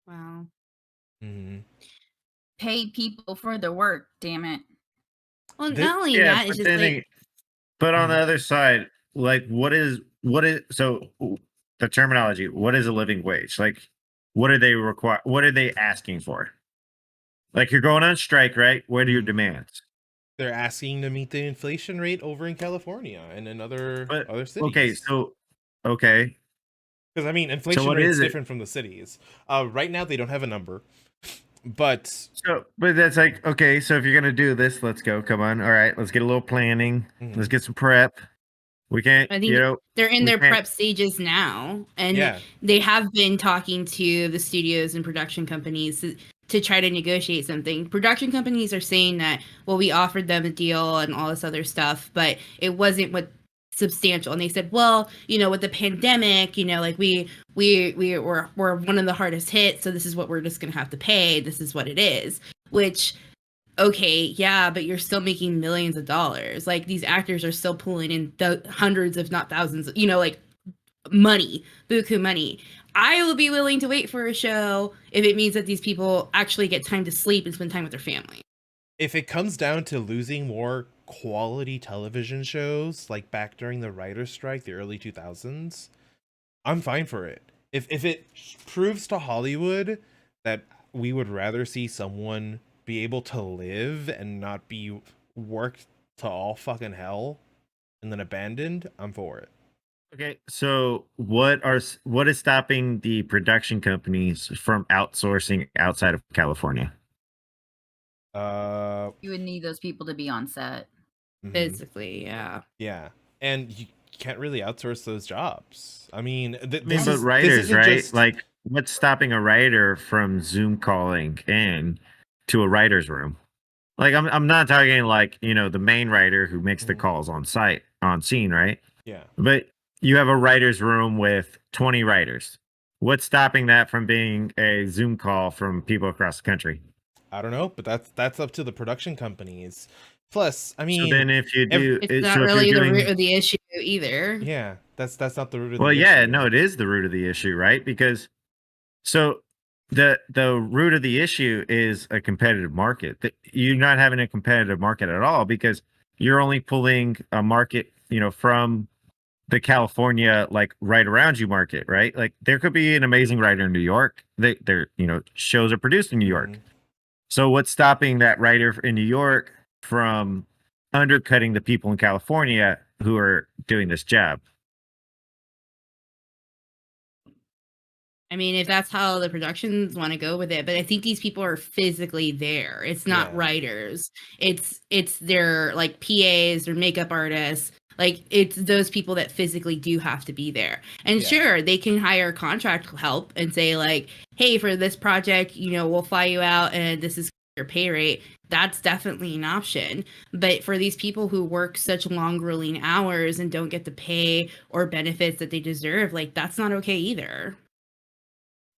Speaker 5: Wow.
Speaker 6: Mm-hmm.
Speaker 1: Pay people for the work, damn it.
Speaker 5: Well,
Speaker 6: They-
Speaker 5: not only
Speaker 4: Yeah,
Speaker 5: that, it's
Speaker 4: but
Speaker 5: just
Speaker 4: then
Speaker 5: like
Speaker 4: but on the other side, like what is so the terminology, what is a living wage? Like what are they require what are they asking for? Like you're going on strike, right? What are your demands?
Speaker 6: They're asking to meet the inflation rate over in California and in other cities.
Speaker 4: Okay.
Speaker 6: Because I mean, inflation
Speaker 4: what
Speaker 6: rate
Speaker 4: is
Speaker 6: is
Speaker 4: it?
Speaker 6: different from the cities. Right now, they don't have a number, but
Speaker 4: But that's like, okay, so if you're gonna do this, let's go. Come on. All right, let's get a little planning.
Speaker 6: Mhm.
Speaker 4: Let's get some prep. We can't,
Speaker 5: I think they're in
Speaker 4: we
Speaker 5: their
Speaker 4: can't-
Speaker 5: prep stages now, and
Speaker 6: yeah,
Speaker 5: they have been talking to the studios and production companies to try to negotiate something. Production companies are saying that, well, we offered them a deal and all this other stuff, but it wasn't what substantial. And they said, well, with the pandemic, like we're one of the hardest hit, so this is what we're just gonna have to pay. This is what it is. Which, okay, yeah, but you're still making millions of dollars. Like these actors are still pulling in hundreds, if not thousands, like money, buku money. I will be willing to wait for a show if it means that these people actually get time to sleep and spend time with their family.
Speaker 6: if it comes down to losing more quality television shows, like back during the writer's strike, the early 2000s, I'm fine for it. If it proves to Hollywood that we would rather see someone be able to live and not be worked to all fucking hell and then abandoned, I'm for it.
Speaker 4: Okay, so what is stopping the production companies from outsourcing outside of California?
Speaker 1: You would need those people to be on set.
Speaker 6: Mhm.
Speaker 5: Physically, yeah.
Speaker 6: Yeah, and you can't really outsource those jobs. I mean,
Speaker 4: But writers, right? Like, what's stopping a writer from Zoom calling in to a writer's room? Like, I'm not talking like the main writer who makes the calls on scene, right?
Speaker 6: yeah.
Speaker 4: But you have a writer's room with 20 writers. What's stopping that from being a Zoom call from people across the country?
Speaker 6: I don't know, but that's up to the production companies. Plus, I mean,
Speaker 4: So then if you do,
Speaker 5: It's not
Speaker 4: so if
Speaker 5: really
Speaker 4: you're
Speaker 5: the
Speaker 4: doing,
Speaker 5: root of the issue either.
Speaker 6: yeah, that's not the root of
Speaker 4: well,
Speaker 6: the
Speaker 4: yeah,
Speaker 6: issue.
Speaker 4: no, it is the root of the issue, right? Because so the root of the issue is a competitive market. You're not having a competitive market at all because you're only pulling a market, from the California, like right around you market, right? Like there could be an amazing writer in New York. They're shows are produced in New York.
Speaker 6: Mhm.
Speaker 4: So what's stopping that writer in New York from undercutting the people in California who are doing this job?
Speaker 5: I mean, if that's how the productions want to go with it, but I think these people are physically there. It's not
Speaker 6: Yeah.
Speaker 5: writers. It's their like PAs, their makeup artists. Like it's those people that physically do have to be there. And
Speaker 6: Yeah.
Speaker 5: sure, they can hire contract help and say like, "Hey, for this project, we'll fly you out and this is your pay rate." That's definitely an option. But for these people who work such long grueling hours and don't get the pay or benefits that they deserve, like that's not okay either.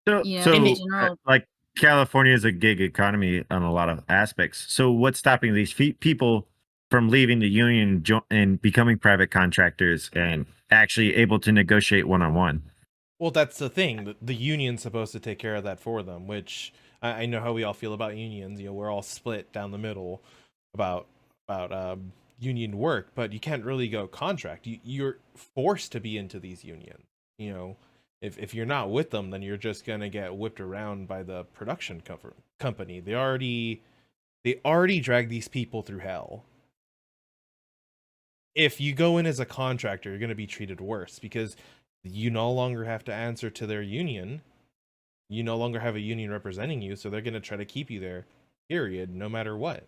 Speaker 4: So,
Speaker 1: Yeah,
Speaker 4: so
Speaker 1: in general-
Speaker 4: like California is a gig economy on a lot of aspects. So what's stopping these people from leaving the union and becoming private contractors and actually able to negotiate one-on-one?
Speaker 6: Well, that's the thing. The union's supposed to take care of that for them, which I know how we all feel about unions. We're all split down the middle about union work, but you can't really go contract. You're forced to be into these unions. If you're not with them, then you're just gonna get whipped around by the production company. They already drag these people through hell. If you go in as a contractor, you're gonna be treated worse because you no longer have to answer to their union. You no longer have a union representing you, so they're gonna try to keep you there, period, no matter what.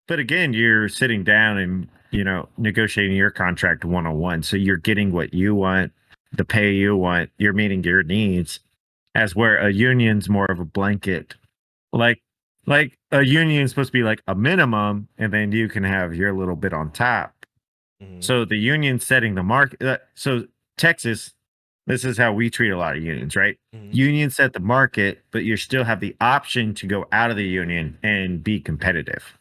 Speaker 4: But again, you're sitting down and negotiating your contract one-on-one, so you're getting what you want, the pay you want, you're meeting your needs. As where a union's more of a blanket, like like a union is supposed to be like a minimum, and then you can have your little bit on top.
Speaker 6: Mhm.
Speaker 4: So the union setting the market. So Texas, this is how we treat a lot of unions, right?
Speaker 6: Mhm.
Speaker 4: Unions set the market, but you still have the option to go out of the union and be competitive.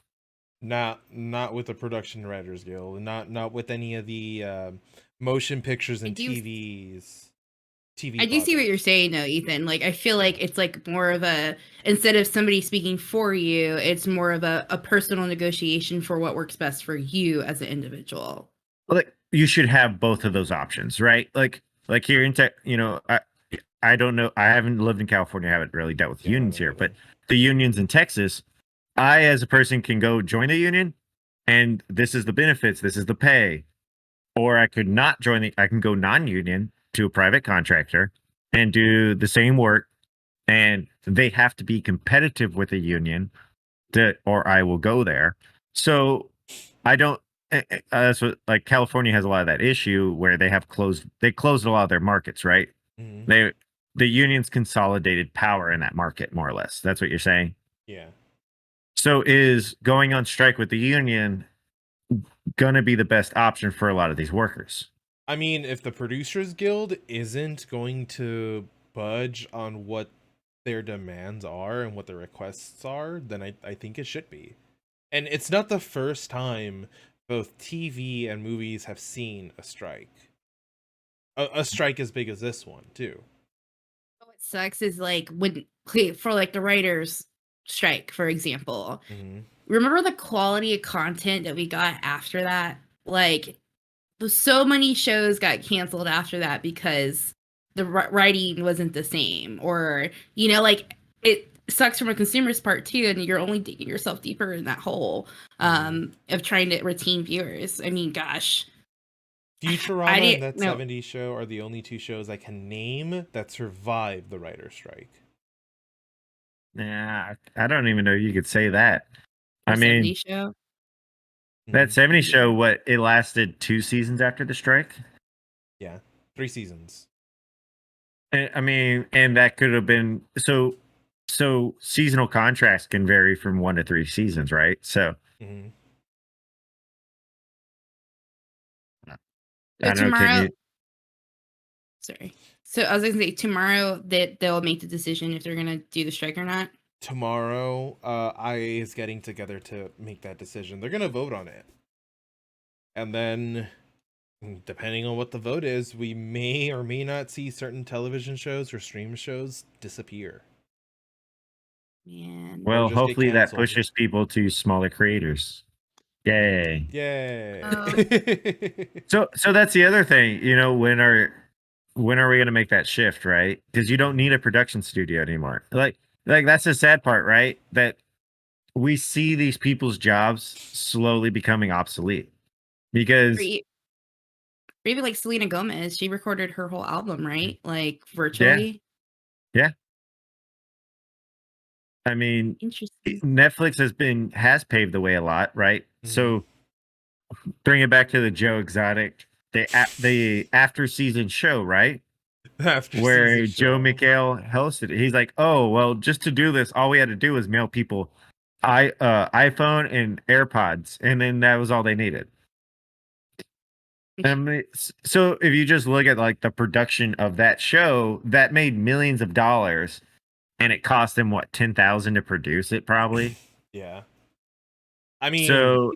Speaker 6: Not with the Production Writers Guild, not with any of the motion pictures and TV
Speaker 5: I do see what you're
Speaker 6: projects.
Speaker 5: saying though, Ethan. Like I feel like it's like more of a, instead of somebody speaking for you, it's more of a personal negotiation for what works best for you as an individual.
Speaker 4: Like you should have both of those options, right? Like here in tech, I don't know. I haven't lived in California. I haven't really dealt with
Speaker 6: Yeah, I
Speaker 4: unions
Speaker 6: don't
Speaker 4: here, but
Speaker 6: either.
Speaker 4: the unions in Texas, I as a person can go join a union, and this is the benefits, this is the pay. Or I could not join I can go non-union to a private contractor and do the same work, and they have to be competitive with a union or I will go there. So I don't. That's what, like, California has a lot of that issue where they closed a lot of their markets, right?
Speaker 6: Mhm.
Speaker 4: The unions consolidated power in that market, more or less. That's what you're saying.
Speaker 6: Yeah.
Speaker 4: So is going on strike with the union gonna be the best option for a lot of these workers?
Speaker 6: I mean, if the Producers Guild isn't going to budge on what their demands are and what their requests are, then I think it should be. And it's not the first time both TV and movies have seen a strike. A strike as big as this one, too.
Speaker 5: What sucks is like when, okay, for like the writers strike, for example,
Speaker 6: Mhm.
Speaker 5: remember the quality of content that we got after that? Like so many shows got canceled after that because the writing wasn't the same, or like it sucks from a consumer's part too, and you're only digging yourself deeper in that hole of trying to retain viewers. I mean, gosh, I
Speaker 6: Futurama and
Speaker 5: didn't
Speaker 6: That
Speaker 5: know.
Speaker 6: 70s Show are the only two shows I can name that survived the writer's strike.
Speaker 4: Nah, I don't even know you could say that.
Speaker 5: The
Speaker 4: I mean,
Speaker 5: 70s show.
Speaker 4: that
Speaker 6: Mhm.
Speaker 4: 70 show, what, it lasted 2 seasons after the strike?
Speaker 6: Yeah, 3 seasons.
Speaker 4: I mean, and that could have been so seasonal contracts can vary from 1 to 3 seasons, right? So
Speaker 6: Mhm.
Speaker 4: I
Speaker 5: So
Speaker 4: don't know, can
Speaker 5: tomorrow,
Speaker 4: you
Speaker 5: sorry. So I was gonna say tomorrow that they'll make the decision if they're gonna do the strike or not.
Speaker 6: Tomorrow, IA is getting together to make that decision. They're gonna vote on it. And then, depending on what the vote is, we may or may not see certain television shows or stream shows disappear.
Speaker 5: Man,
Speaker 6: Or
Speaker 4: well,
Speaker 6: just get
Speaker 4: hopefully that
Speaker 6: canceled.
Speaker 4: pushes people to smaller creators. Yay.
Speaker 6: Yay.
Speaker 4: So that's the other thing, when are we going to make that shift, right? Because you don't need a production studio anymore. Like that's the sad part, right? That we see these people's jobs slowly becoming obsolete
Speaker 5: or
Speaker 4: because
Speaker 5: even like Selena Gomez, she recorded her whole album, right? Like
Speaker 4: yeah,
Speaker 5: virtually.
Speaker 4: yeah. I mean,
Speaker 5: Interesting.
Speaker 4: Netflix has paved the way a lot, right?
Speaker 6: Mhm.
Speaker 4: So bring it back to the Joe Exotic, the after season show, right?
Speaker 6: After
Speaker 4: Where
Speaker 6: season
Speaker 4: Joe
Speaker 6: show.
Speaker 4: McHale hosted it. He's like, "Oh, well, just to do this, all we had to do was mail people iPhone and AirPods, and then that was all they needed." I mean, so if you just look at like the production of that show, that made millions of dollars, and it cost them what, 10,000 to produce it, probably.
Speaker 6: Yeah. I mean,
Speaker 4: So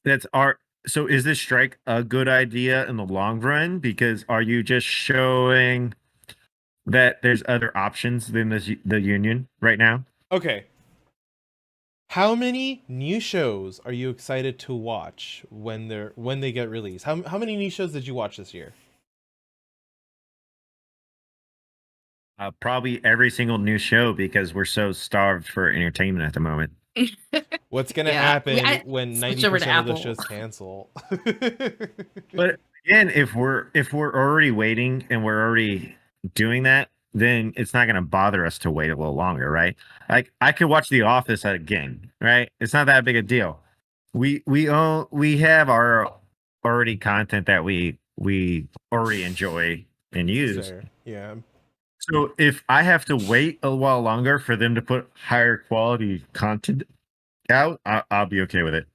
Speaker 4: that's our. So is this strike a good idea in the long run? Because are you just showing that there's other options than the union right now?
Speaker 6: okay. How many new shows are you excited to watch when they get released? How many new shows did you watch this year?
Speaker 4: Probably every single new show because we're so starved for entertainment at the moment.
Speaker 6: What's gonna
Speaker 5: Yeah,
Speaker 6: happen
Speaker 5: I
Speaker 6: when
Speaker 5: switch over to
Speaker 6: 90% of the
Speaker 5: Apple.
Speaker 6: shows cancel?
Speaker 4: But again, if we're already waiting and we're already doing that, then it's not going to bother us to wait a little longer, right? Like I could watch The Office again, right? It's not that big a deal. We have our already content that we already enjoy and
Speaker 6: This is
Speaker 4: use.
Speaker 6: fair. Yeah.
Speaker 4: So if I have to wait a while longer for them to put higher quality content out, I'll be okay with it.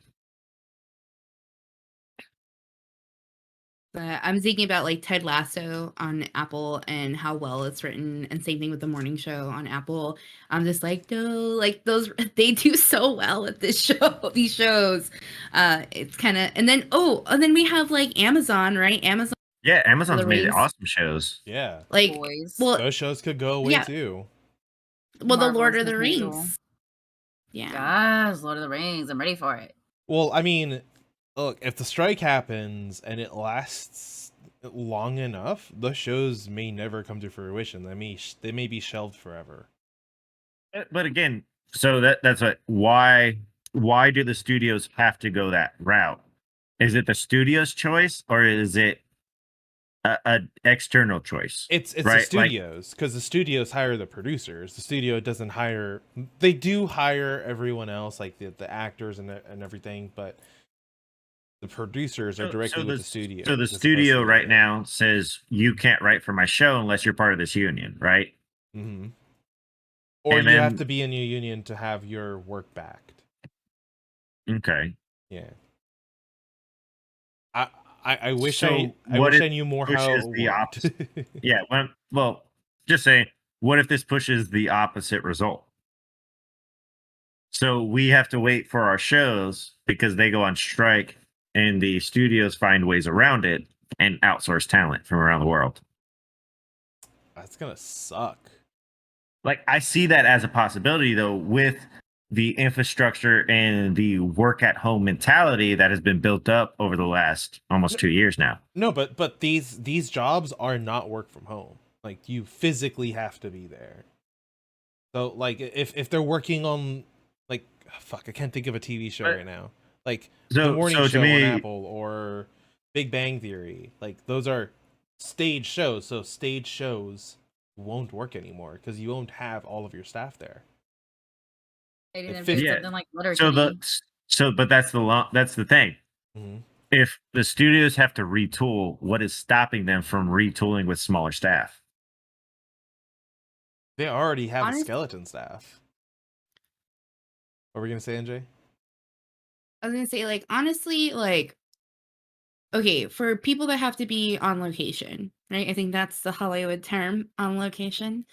Speaker 5: I'm thinking about like Ted Lasso on Apple and how well it's written, and same thing with The Morning Show on Apple. I'm just like, no, like those they do so well at this show, these shows. It's kind of, and then we have like Amazon, right? Amazon,
Speaker 4: Yeah, Amazon's
Speaker 5: the
Speaker 4: made
Speaker 5: Rings.
Speaker 4: awesome shows.
Speaker 6: Yeah.
Speaker 5: Like,
Speaker 1: Boys.
Speaker 5: well,
Speaker 6: Those shows could go away
Speaker 5: yeah.
Speaker 6: too.
Speaker 5: well, the Lord
Speaker 1: Marvel's
Speaker 5: of the
Speaker 1: Miss Maisel.
Speaker 5: Rings. Yeah.
Speaker 1: Gosh, Lord of the Rings. I'm ready for it.
Speaker 6: Well, I mean, look, if the strike happens and it lasts long enough, the shows may never come to fruition. They may be shelved forever.
Speaker 4: But again, so that's what why do the studios have to go that route? Is it the studio's choice or is it a external choice?
Speaker 6: It's the
Speaker 4: right?
Speaker 6: studios, because the studios hire the producers. The studio doesn't hire. They do hire everyone else, like the actors and everything, but the producers are directly with the studio.
Speaker 4: So the studio right now says you can't write for my show unless you're part of this union, right?
Speaker 6: Mm-hmm. Or you have to be in your union to have your work backed.
Speaker 4: Okay.
Speaker 6: Yeah. I wish
Speaker 4: So
Speaker 6: I
Speaker 4: what
Speaker 6: wish
Speaker 4: if
Speaker 6: I knew more
Speaker 4: pushes
Speaker 6: how it
Speaker 4: the
Speaker 6: worked.
Speaker 4: opposite? Yeah. Well, just saying, what if this pushes the opposite result? So we have to wait for our shows because they go on strike and the studios find ways around it and outsource talent from around the world.
Speaker 6: That's gonna suck.
Speaker 4: Like, I see that as a possibility, though, with the infrastructure and the work at home mentality that has been built up over the last almost 2 years now.
Speaker 6: No, but these jobs are not work from home. Like, you physically have to be there. So like if they're working on, like, fuck, I can't think of a TV show right now. Like The Morning Show on Apple or Big Bang Theory. Like, those are stage shows. So stage shows won't work anymore because you won't have all of your staff there.
Speaker 1: They didn't
Speaker 6: Like,
Speaker 1: invent something like Letterkenny.
Speaker 4: But that's the thing.
Speaker 6: Mhm.
Speaker 4: If the studios have to retool, what is stopping them from retooling with smaller staff?
Speaker 6: They already have a skeleton staff. What were we gonna say, NJ?
Speaker 5: I was gonna say, like, honestly, like, okay, for people that have to be on location, right? I think that's the Hollywood term, on location.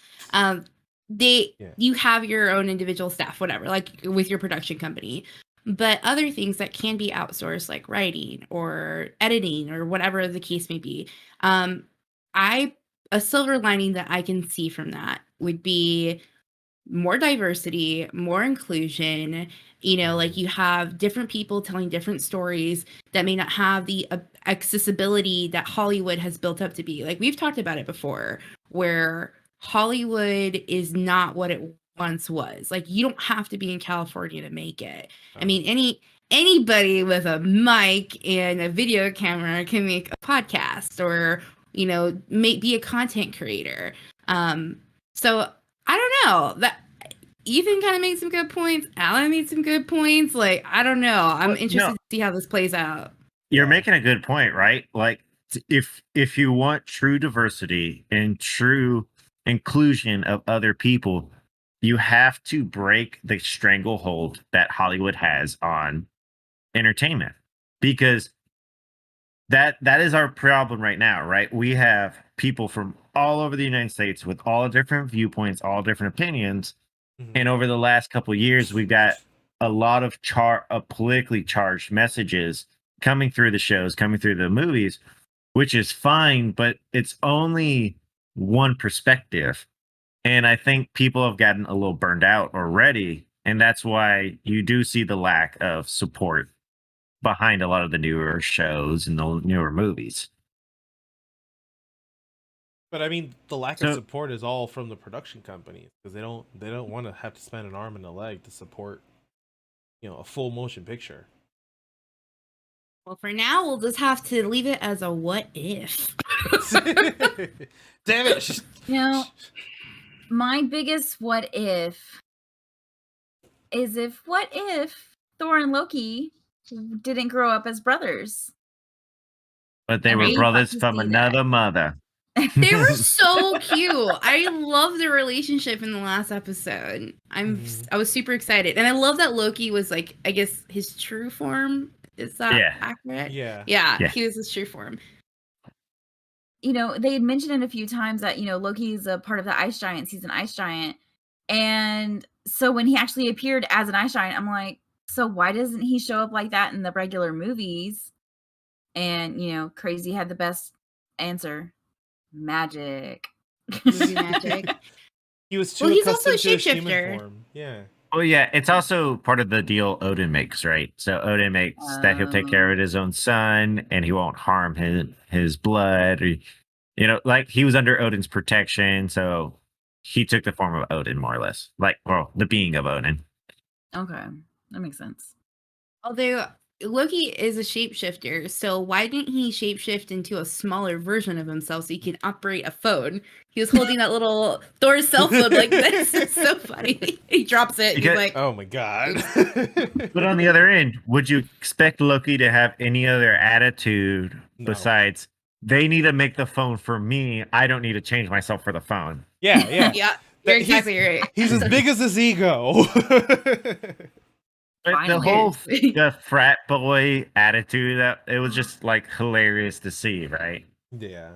Speaker 5: You have your own individual staff, whatever, like with your production company. But other things that can be outsourced, like writing or editing or whatever the case may be, a silver lining that I can see from that would be more diversity, more inclusion. Like, you have different people telling different stories that may not have the accessibility that Hollywood has built up to be. Like, we've talked about it before, where Hollywood is not what it once was. Like, you don't have to be in California to make it. I mean, anybody with a mic and a video camera can make a podcast or, be a content creator. So I don't know. That Ethan kind of made some good points. Alan made some good points. Like, I don't know. I'm interested to see how this plays out.
Speaker 4: You're making a good point, right? Like, if you want true diversity and true inclusion of other people, you have to break the stranglehold that Hollywood has on entertainment, because that is our problem right now, right? We have people from all over the United States with all different viewpoints, all different opinions. Mm-hmm. And over the last couple of years, we've got a lot of politically charged messages coming through the shows, coming through the movies, which is fine, but it's only one perspective. And I think people have gotten a little burned out already. And that's why you do see the lack of support behind a lot of the newer shows and the newer movies.
Speaker 6: But I mean, the lack of support is all from the production companies, because they don't want to have to spend an arm and a leg to support, a full motion picture.
Speaker 5: Well, for now, we'll just have to leave it as a what if.
Speaker 6: Damn it!
Speaker 1: My biggest what if is what if Thor and Loki didn't grow up as brothers?
Speaker 4: But they were brothers from another mother.
Speaker 5: They were so cute. I love the relationship in the last episode. I was super excited, and I love that Loki was like, I guess his true form. Is that accurate?
Speaker 6: Yeah.
Speaker 5: He was his true form.
Speaker 1: You know, they had mentioned it a few times that, you know, Loki's a part of the ice giants. He's an ice giant. And so when he actually appeared as an ice giant, I'm like, so why doesn't he show up like that in the regular movies? And, you know, Crazy had the best answer. Magic.
Speaker 5: Movie magic.
Speaker 6: He was too
Speaker 5: He's also a
Speaker 6: accustomed to his human
Speaker 5: shapeshifter.
Speaker 6: form. Yeah.
Speaker 4: Oh yeah, it's also part of the deal Odin makes, right? So Odin makes that he'll take care of his own son and he won't harm his blood. Or, you know, like he was under Odin's protection, so he took the form of Odin more or less. Like, well, the being of Odin.
Speaker 1: Okay. That makes sense.
Speaker 5: Although Loki is a shapeshifter, so why didn't he shapeshift into a smaller version of himself so he can operate a phone? He was holding that little Thor's cell phone like this. It's so funny. He drops it. He's like,
Speaker 6: oh my god.
Speaker 4: But on the other end, would you expect Loki to have any other attitude besides they need to make the phone for me? I don't need to change myself for the phone.
Speaker 6: Yeah.
Speaker 5: Yeah, you're exactly right.
Speaker 6: He's as big as his ego.
Speaker 4: But the whole the frat boy attitude, that it was just like hilarious to see, right?
Speaker 6: Yeah.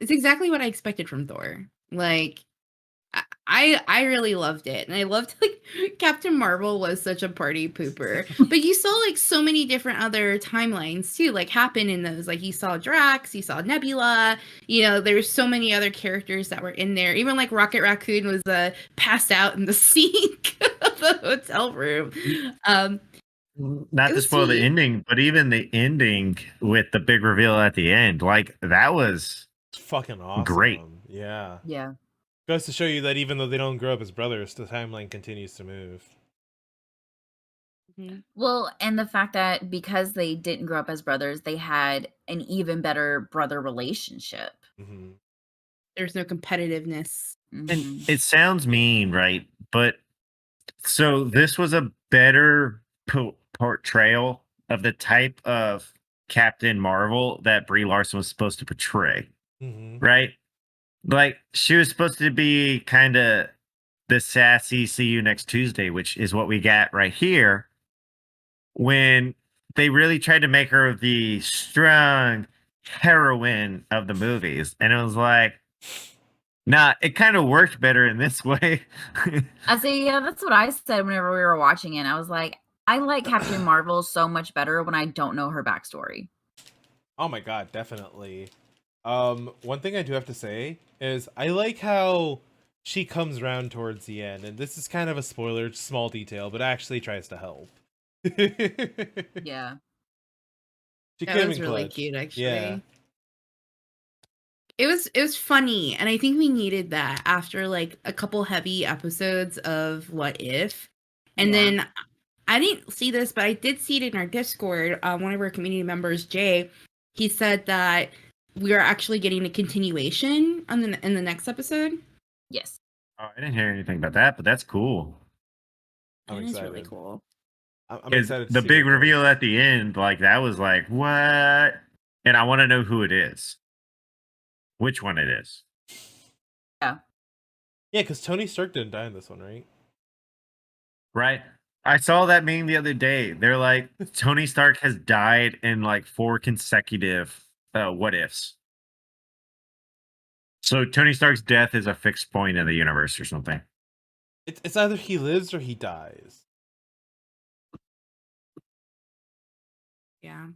Speaker 5: It's exactly what I expected from Thor. Like, I really loved it, and I loved like Captain Marvel was such a party pooper. But you saw like so many different other timelines too, like happen in those. Like you saw Drax, you saw Nebula. You know, there's so many other characters that were in there. Even like Rocket Raccoon was passed out in the sink of the hotel room.
Speaker 4: Not to spoil the ending, but even the ending with the big reveal at the end, like that was
Speaker 6: fucking awesome.
Speaker 4: Great.
Speaker 6: Yeah.
Speaker 1: Yeah.
Speaker 6: Goes to show you that even though they don't grow up as brothers, the timeline continues to move.
Speaker 1: Well, and the fact that because they didn't grow up as brothers, they had an even better brother relationship.
Speaker 6: Mm-hmm.
Speaker 5: There's no competitiveness.
Speaker 4: And it sounds mean, right? But so this was a better portrayal of the type of Captain Marvel that Brie Larson was supposed to portray, right? Like she was supposed to be kind of the sassy "see you next Tuesday," which is what we got right here. When they really tried to make her the strong heroine of the movies, and it was like, nah, it kind of worked better in this way.
Speaker 1: I say, yeah, that's what I said whenever we were watching it. I was like, I like Captain Marvel so much better when I don't know her backstory.
Speaker 6: Oh my god, definitely. One thing I do have to say is I like how she comes around towards the end, and this is kind of a spoiler, small detail, but actually tries to help.
Speaker 1: Yeah.
Speaker 5: That was really cute, actually.
Speaker 6: Yeah.
Speaker 5: It was funny, and I think we needed that after like a couple heavy episodes of What If. And then I didn't see this, but I did see it in our Discord. One of our community members, Jay, he said that we are actually getting a continuation in the next episode.
Speaker 1: Yes.
Speaker 4: Oh, I didn't hear anything about that, but that's cool.
Speaker 6: I'm
Speaker 5: It's
Speaker 6: excited.
Speaker 5: really cool.
Speaker 6: I'm excited.
Speaker 4: The big reveal at the end, like that was like, what? And I want to know who it is. Which one it is.
Speaker 1: Yeah.
Speaker 6: Yeah, because Tony Stark didn't die in this one, right?
Speaker 4: Right. I saw that meme the other day. They're like, Tony Stark has died in like 4 consecutive what ifs. So Tony Stark's death is a fixed point in the universe or something.
Speaker 6: It's either he lives or he dies.
Speaker 5: Yeah.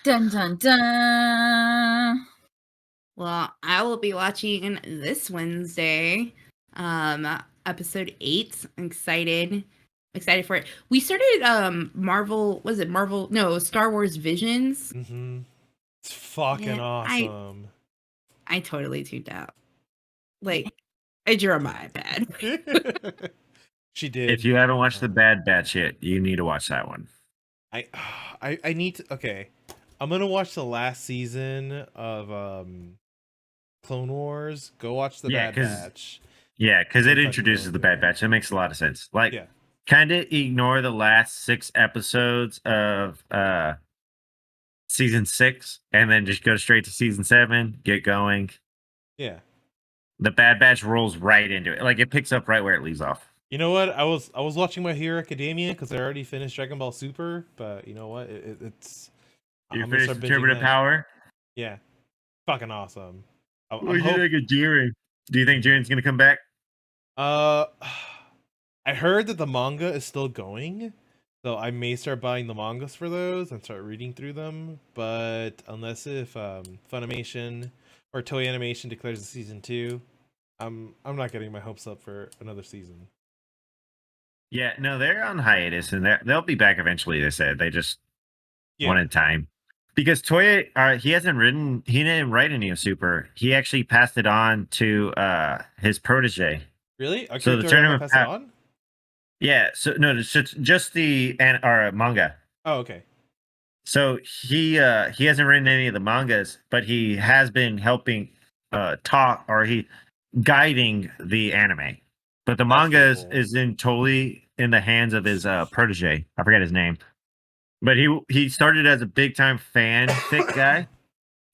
Speaker 1: Dun dun dun.
Speaker 5: Well, I will be watching this Wednesday, episode 8. I'm excited for it. We started Marvel, was it Marvel? No, Star Wars Visions.
Speaker 6: It's fucking awesome.
Speaker 5: I totally tuned out. Like, I drew on my iPad.
Speaker 6: She did.
Speaker 4: If you haven't watched the Bad Batch yet, you need to watch that one.
Speaker 6: I need to. Okay, I'm gonna watch the last season of Clone Wars. Go watch the Bad Batch.
Speaker 4: Yeah, because it introduces the Bad Batch. That makes a lot of sense. Like, kind of ignore the last 6 episodes of season 6 and then just go straight to season 7, get going.
Speaker 6: Yeah.
Speaker 4: The Bad Batch rolls right into it. Like it picks up right where it leaves off.
Speaker 6: You know what? I was watching My Hero Academia because I already finished Dragon Ball Super, but you know what? It's
Speaker 4: You
Speaker 6: I'm gonna
Speaker 4: finished
Speaker 6: start binging
Speaker 4: Interpretive
Speaker 6: that.
Speaker 4: Power?
Speaker 6: Yeah, fucking awesome.
Speaker 4: What do you think of Jiren? Do you think Jiren's gonna come back?
Speaker 6: I heard that the manga is still going, so I may start buying the mangas for those and start reading through them. But unless if Funimation or Toei Animation declares a season 2, I'm not getting my hopes up for another season.
Speaker 4: Yeah, no, they're on hiatus and they'll be back eventually. They said they just wanted time because Toei, he didn't write any of Super. He actually passed it on to his protege.
Speaker 6: Really?
Speaker 4: So the tournament
Speaker 6: pass it on?
Speaker 4: Yeah, so no, it's just the manga.
Speaker 6: Oh, okay.
Speaker 4: So he hasn't written any of the mangas, but he has been helping guiding the anime. But the manga
Speaker 6: cool.
Speaker 4: is totally in the hands of his protege. I forget his name. But he started as a big time fanfic guy.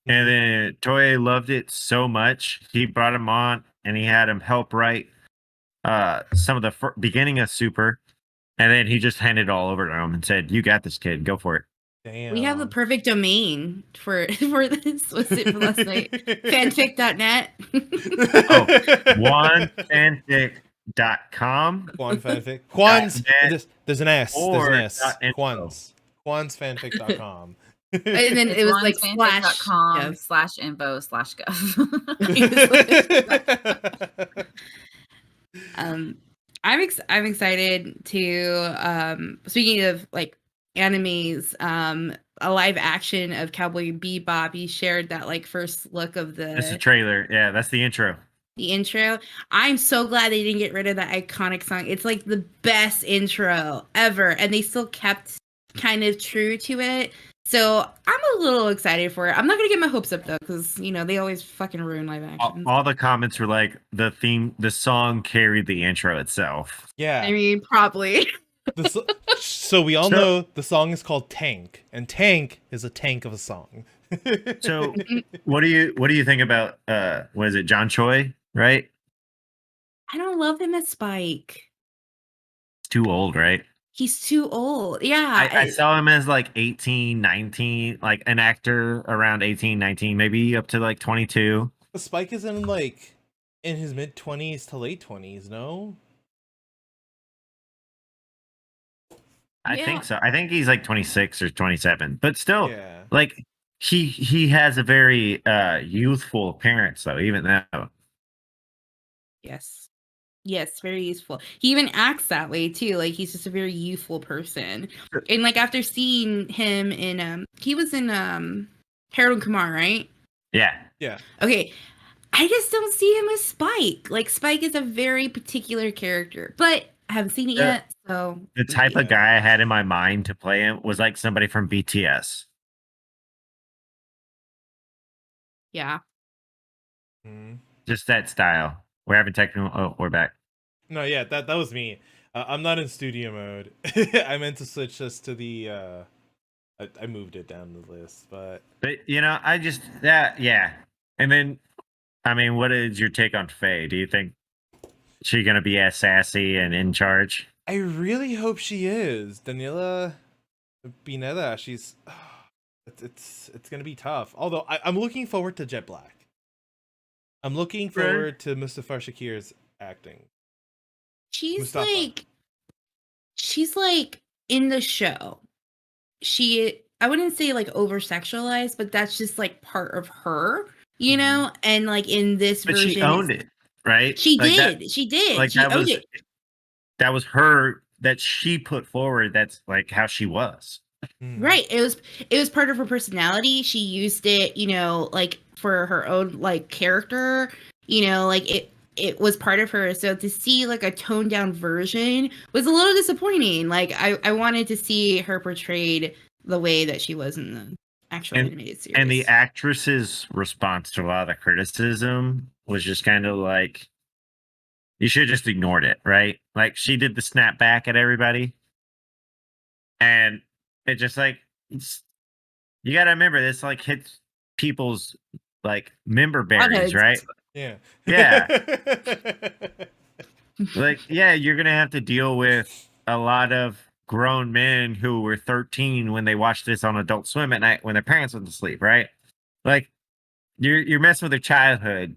Speaker 4: And then Toei loved it so much, he brought him on and he had him help write some of the beginning of Super. And then he just handed it all over to him and said, "You got this, kid. Go for it."
Speaker 6: Damn.
Speaker 5: We have the perfect domain for this. Was it for last night? Fanfic.net.
Speaker 4: Quanfanfic.com.
Speaker 6: Quan fanfic. Quan's.
Speaker 4: .net
Speaker 6: There's an S. There's an S.
Speaker 4: .info.
Speaker 6: Quan's. Quan'sfanfic.com.
Speaker 5: And then it was like
Speaker 1: /info/gov.
Speaker 5: I'm excited to speaking of like animes, a live action of Cowboy Bebop. He shared that like first look of
Speaker 4: That's the trailer. Yeah, that's the intro.
Speaker 5: The intro. I'm so glad they didn't get rid of that iconic song. It's like the best intro ever, and they still kept kind of true to it. So I'm a little excited for it. I'm not gonna get my hopes up though, because they always fucking ruin live action.
Speaker 4: All the comments were like the song carried the intro itself.
Speaker 6: Yeah.
Speaker 5: I mean, probably.
Speaker 6: So we all know the song is called Tank, and Tank is a tank of a song.
Speaker 4: So what do you think about what is it, John Choi, right?
Speaker 5: I don't love him as Spike.
Speaker 4: It's too old, right?
Speaker 5: He's too old. Yeah.
Speaker 4: I saw him as like 18, 19, like an actor around 18, 19, maybe up to like 22.
Speaker 6: Spike is in his mid 20s to late 20s, no?
Speaker 4: I think so. I think he's like 26 or 27, but still,
Speaker 6: Yeah.
Speaker 4: like he has a very youthful appearance though, even though.
Speaker 5: Yes, very useful. He even acts that way too. Like he's just a very youthful person. And like after seeing him in he was in Harold and Kumar, right?
Speaker 4: Yeah.
Speaker 6: Yeah.
Speaker 5: Okay. I just don't see him as Spike. Like Spike is a very particular character, but I haven't seen it yet. So
Speaker 4: the type of guy I had in my mind to play him was like somebody from BTS.
Speaker 5: Yeah.
Speaker 4: Just that style. We're having technical. Oh, we're back.
Speaker 6: No, yeah, that was me. I'm not in studio mode. I meant to switch us to the. I moved it down the list, but
Speaker 4: I just yeah. And then, I mean, what is your take on Faye? Do you think she's gonna be as sassy and in charge?
Speaker 6: I really hope she is. Daniela Pineda. She's. It's gonna be tough. Although I'm looking forward to Jet Black. I'm looking forward to Mustafa Shakir's acting.
Speaker 5: She's like in the show. I wouldn't say like over sexualized, but that's just like part of her, and like in this version.
Speaker 4: But she owned it, right?
Speaker 5: She did. She did.
Speaker 4: Like
Speaker 5: she owned it.
Speaker 4: That was her that she put forward. That's like how she was.
Speaker 5: Right. It was part of her personality. She used it, like for her own like character, like it was part of her. So to see like a toned down version was a little disappointing. Like I wanted to see her portrayed the way that she was in the actual animated series.
Speaker 4: And the actress's response to a lot of the criticism was just kind of like, you should have just ignored it, right? Like she did the snap back at everybody. And it just like, you got to remember this like hits people's like member berries,
Speaker 1: Potheads.
Speaker 4: right?
Speaker 6: Yeah.
Speaker 4: Yeah. Like, yeah, you're gonna have to deal with a lot of grown men who were 13 when they watched this on Adult Swim at night when their parents went to sleep, right? Like, you're messing with their childhood.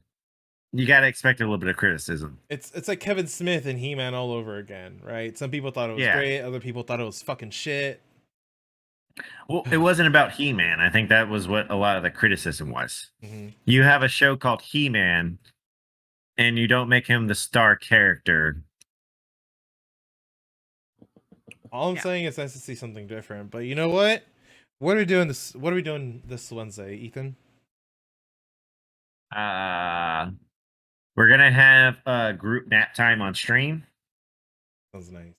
Speaker 4: You got to expect a little bit of criticism.
Speaker 6: It's like Kevin Smith and He-Man all over again, right? Some people thought it was
Speaker 4: Yeah.
Speaker 6: great, other people thought it was fucking shit.
Speaker 4: Well, it wasn't about He-Man. I think that was what a lot of the criticism was.
Speaker 6: Mm-hmm.
Speaker 4: You have a show called He-Man, and you don't make him the star character.
Speaker 6: All I'm saying is nice to see something different. But you know what? What are we doing this? What are we doing this Wednesday, Ethan?
Speaker 4: We're gonna have a group nap time on stream.
Speaker 6: Sounds nice.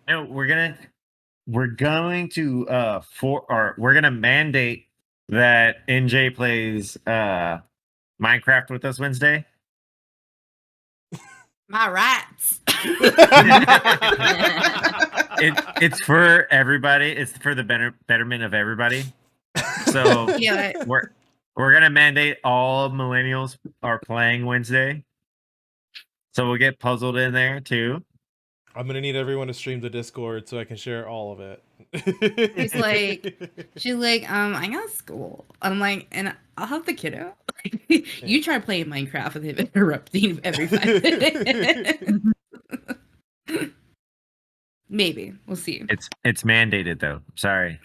Speaker 4: No, we're going to we're gonna mandate that NJ plays Minecraft with us Wednesday.
Speaker 5: My rights.
Speaker 4: It's for everybody. It's for the betterment of everybody. So
Speaker 5: Yeah.
Speaker 4: we're gonna mandate all millennials are playing Wednesday. So we'll get puzzled in there too.
Speaker 6: I'm gonna need everyone to stream the Discord so I can share all of it.
Speaker 5: She's like, I got school. I'm like, and I'll help the kiddo. You try playing Minecraft with him interrupting every 5 minutes. Maybe we'll see.
Speaker 4: It's mandated though. Sorry.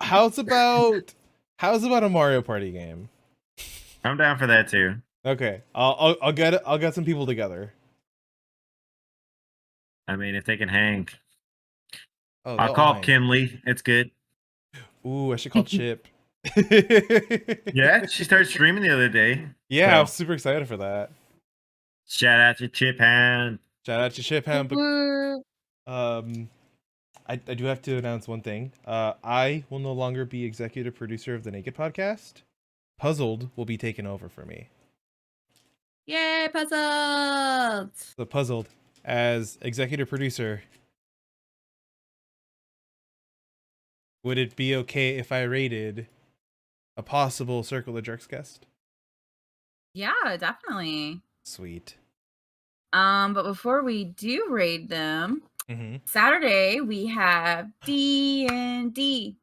Speaker 6: How's about a Mario Party game?
Speaker 4: I'm down for that too.
Speaker 6: Okay, I'll get some people together.
Speaker 4: I mean, if they can hang,
Speaker 6: Oh,
Speaker 4: I'll call Kimley. It's good.
Speaker 6: Ooh, I should call Chip.
Speaker 4: Yeah, she started streaming the other day.
Speaker 6: Yeah,
Speaker 4: So,
Speaker 6: I was super excited for that.
Speaker 4: shout out to Chip Hound.
Speaker 6: Shout out to Chip Ham. But, I do have to announce one thing. I will no longer be executive producer of the Naked podcast. Puzzled will be taken over for me.
Speaker 5: Yay, puzzled!
Speaker 6: So Puzzled, as executive producer, would it be okay if I rated a possible Circle of Jerks guest?
Speaker 1: Yeah, definitely.
Speaker 6: Sweet.
Speaker 1: But before we do raid them,
Speaker 6: Mm-hmm.
Speaker 1: Saturday we have D&D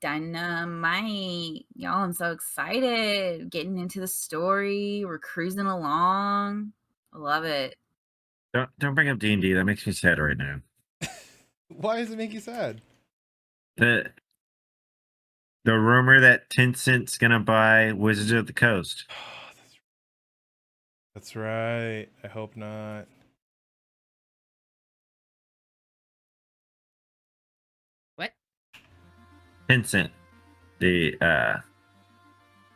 Speaker 1: Dynamite. Y'all, I'm so excited. Getting into the story. We're cruising along. I love it.
Speaker 4: Don't bring up D&D. That makes me sad right now.
Speaker 6: Why does it make you sad?
Speaker 4: The rumor that Tencent's gonna buy Wizards of the Coast.
Speaker 6: That's right. I hope not.
Speaker 5: What?
Speaker 4: Tencent, the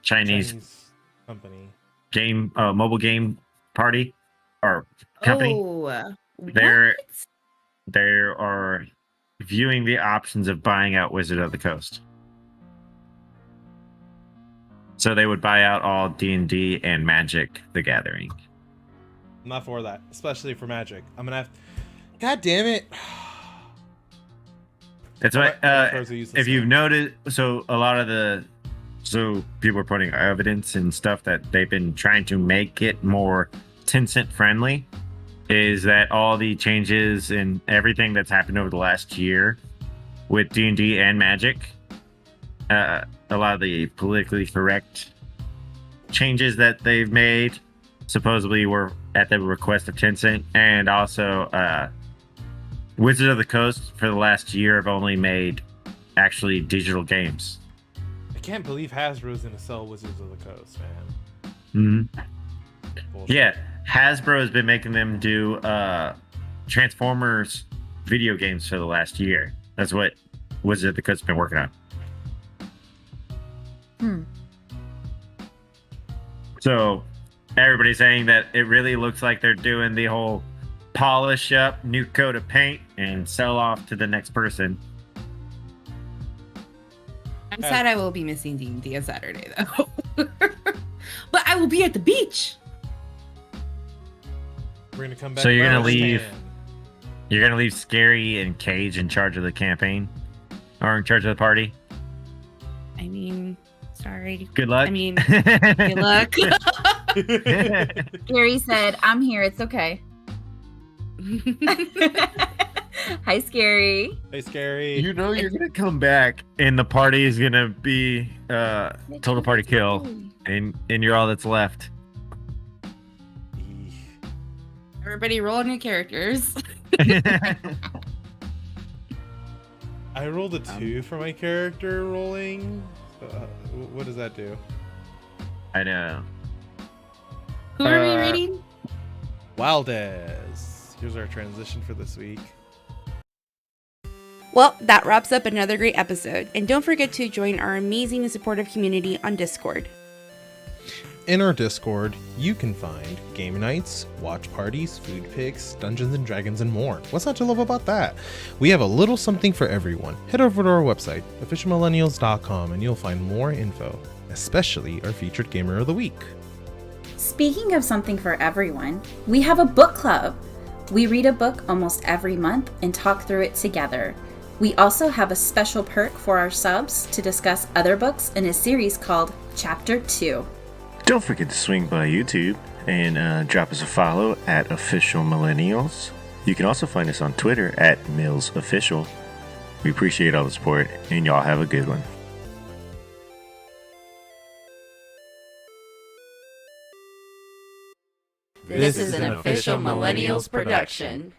Speaker 4: Chinese
Speaker 6: company.
Speaker 4: game, mobile game party or company.
Speaker 5: Oh,
Speaker 4: They're-
Speaker 5: what?
Speaker 4: They are viewing the options of buying out Wizard of the Coast. So they would buy out all D&D and Magic the Gathering.
Speaker 6: I'm not for that, especially for Magic. I'm gonna have. God damn it!
Speaker 4: That's what if you've noticed. So a lot of people are putting evidence and stuff that they've been trying to make it more Tencent friendly. Is that all the changes and everything that's happened over the last year with D&D and Magic? A lot of the politically correct changes that they've made supposedly were at the request of Tencent, and also Wizards of the Coast for the last year have only made actually digital games.
Speaker 6: I can't believe Hasbro's gonna sell Wizards of the Coast,
Speaker 4: Mm-hmm.
Speaker 6: man. Bullshit.
Speaker 4: Yeah, Hasbro has been making them do Transformers video games for the last year. That's what Wizards of the Coast has been working on. So everybody's saying that it really looks like they're doing the whole polish up, new coat of paint, and sell off to the next person.
Speaker 5: I'm sad I will be missing D&D on Saturday though. But I will be at the beach.
Speaker 6: We're gonna come back.
Speaker 4: So you're gonna
Speaker 6: March
Speaker 4: leave-
Speaker 6: 10.
Speaker 4: You're gonna leave Scary and Cage in charge of the campaign. are in charge of the party.
Speaker 5: I mean, sorry.
Speaker 4: Good luck.
Speaker 5: I mean, good luck.
Speaker 1: Gary said, I'm here. It's okay. Hi, Scary.
Speaker 6: Hey, Scary.
Speaker 4: You know you're gonna come back, and the party is gonna be total party kill, and you're all that's left.
Speaker 5: Everybody roll on your characters.
Speaker 6: I rolled a 2 for my character rolling. What does that do?
Speaker 4: I know.
Speaker 5: Who are we reading?
Speaker 6: Wildez. Here's our transition for this week.
Speaker 5: Well, that wraps up another great episode. And don't forget to join our amazing and supportive community on Discord.
Speaker 6: In our Discord, you can find game nights, watch parties, food picks, Dungeons and Dragons, and more. What's not to love about that? We have a little something for everyone. Head over to our website, officialmillennials.com, and you'll find more info, especially our featured Gamer of the Week.
Speaker 1: Speaking of something for everyone, we have a book club. We read a book almost every month and talk through it together. We also have a special perk for our subs to discuss other books in a series called Chapter 2.
Speaker 7: Don't forget to swing by YouTube and drop us a follow at Official Millennials. You can also find us on Twitter at MillsOfficial. We appreciate all the support, and y'all have a good one.
Speaker 2: This is an Official Millennials production.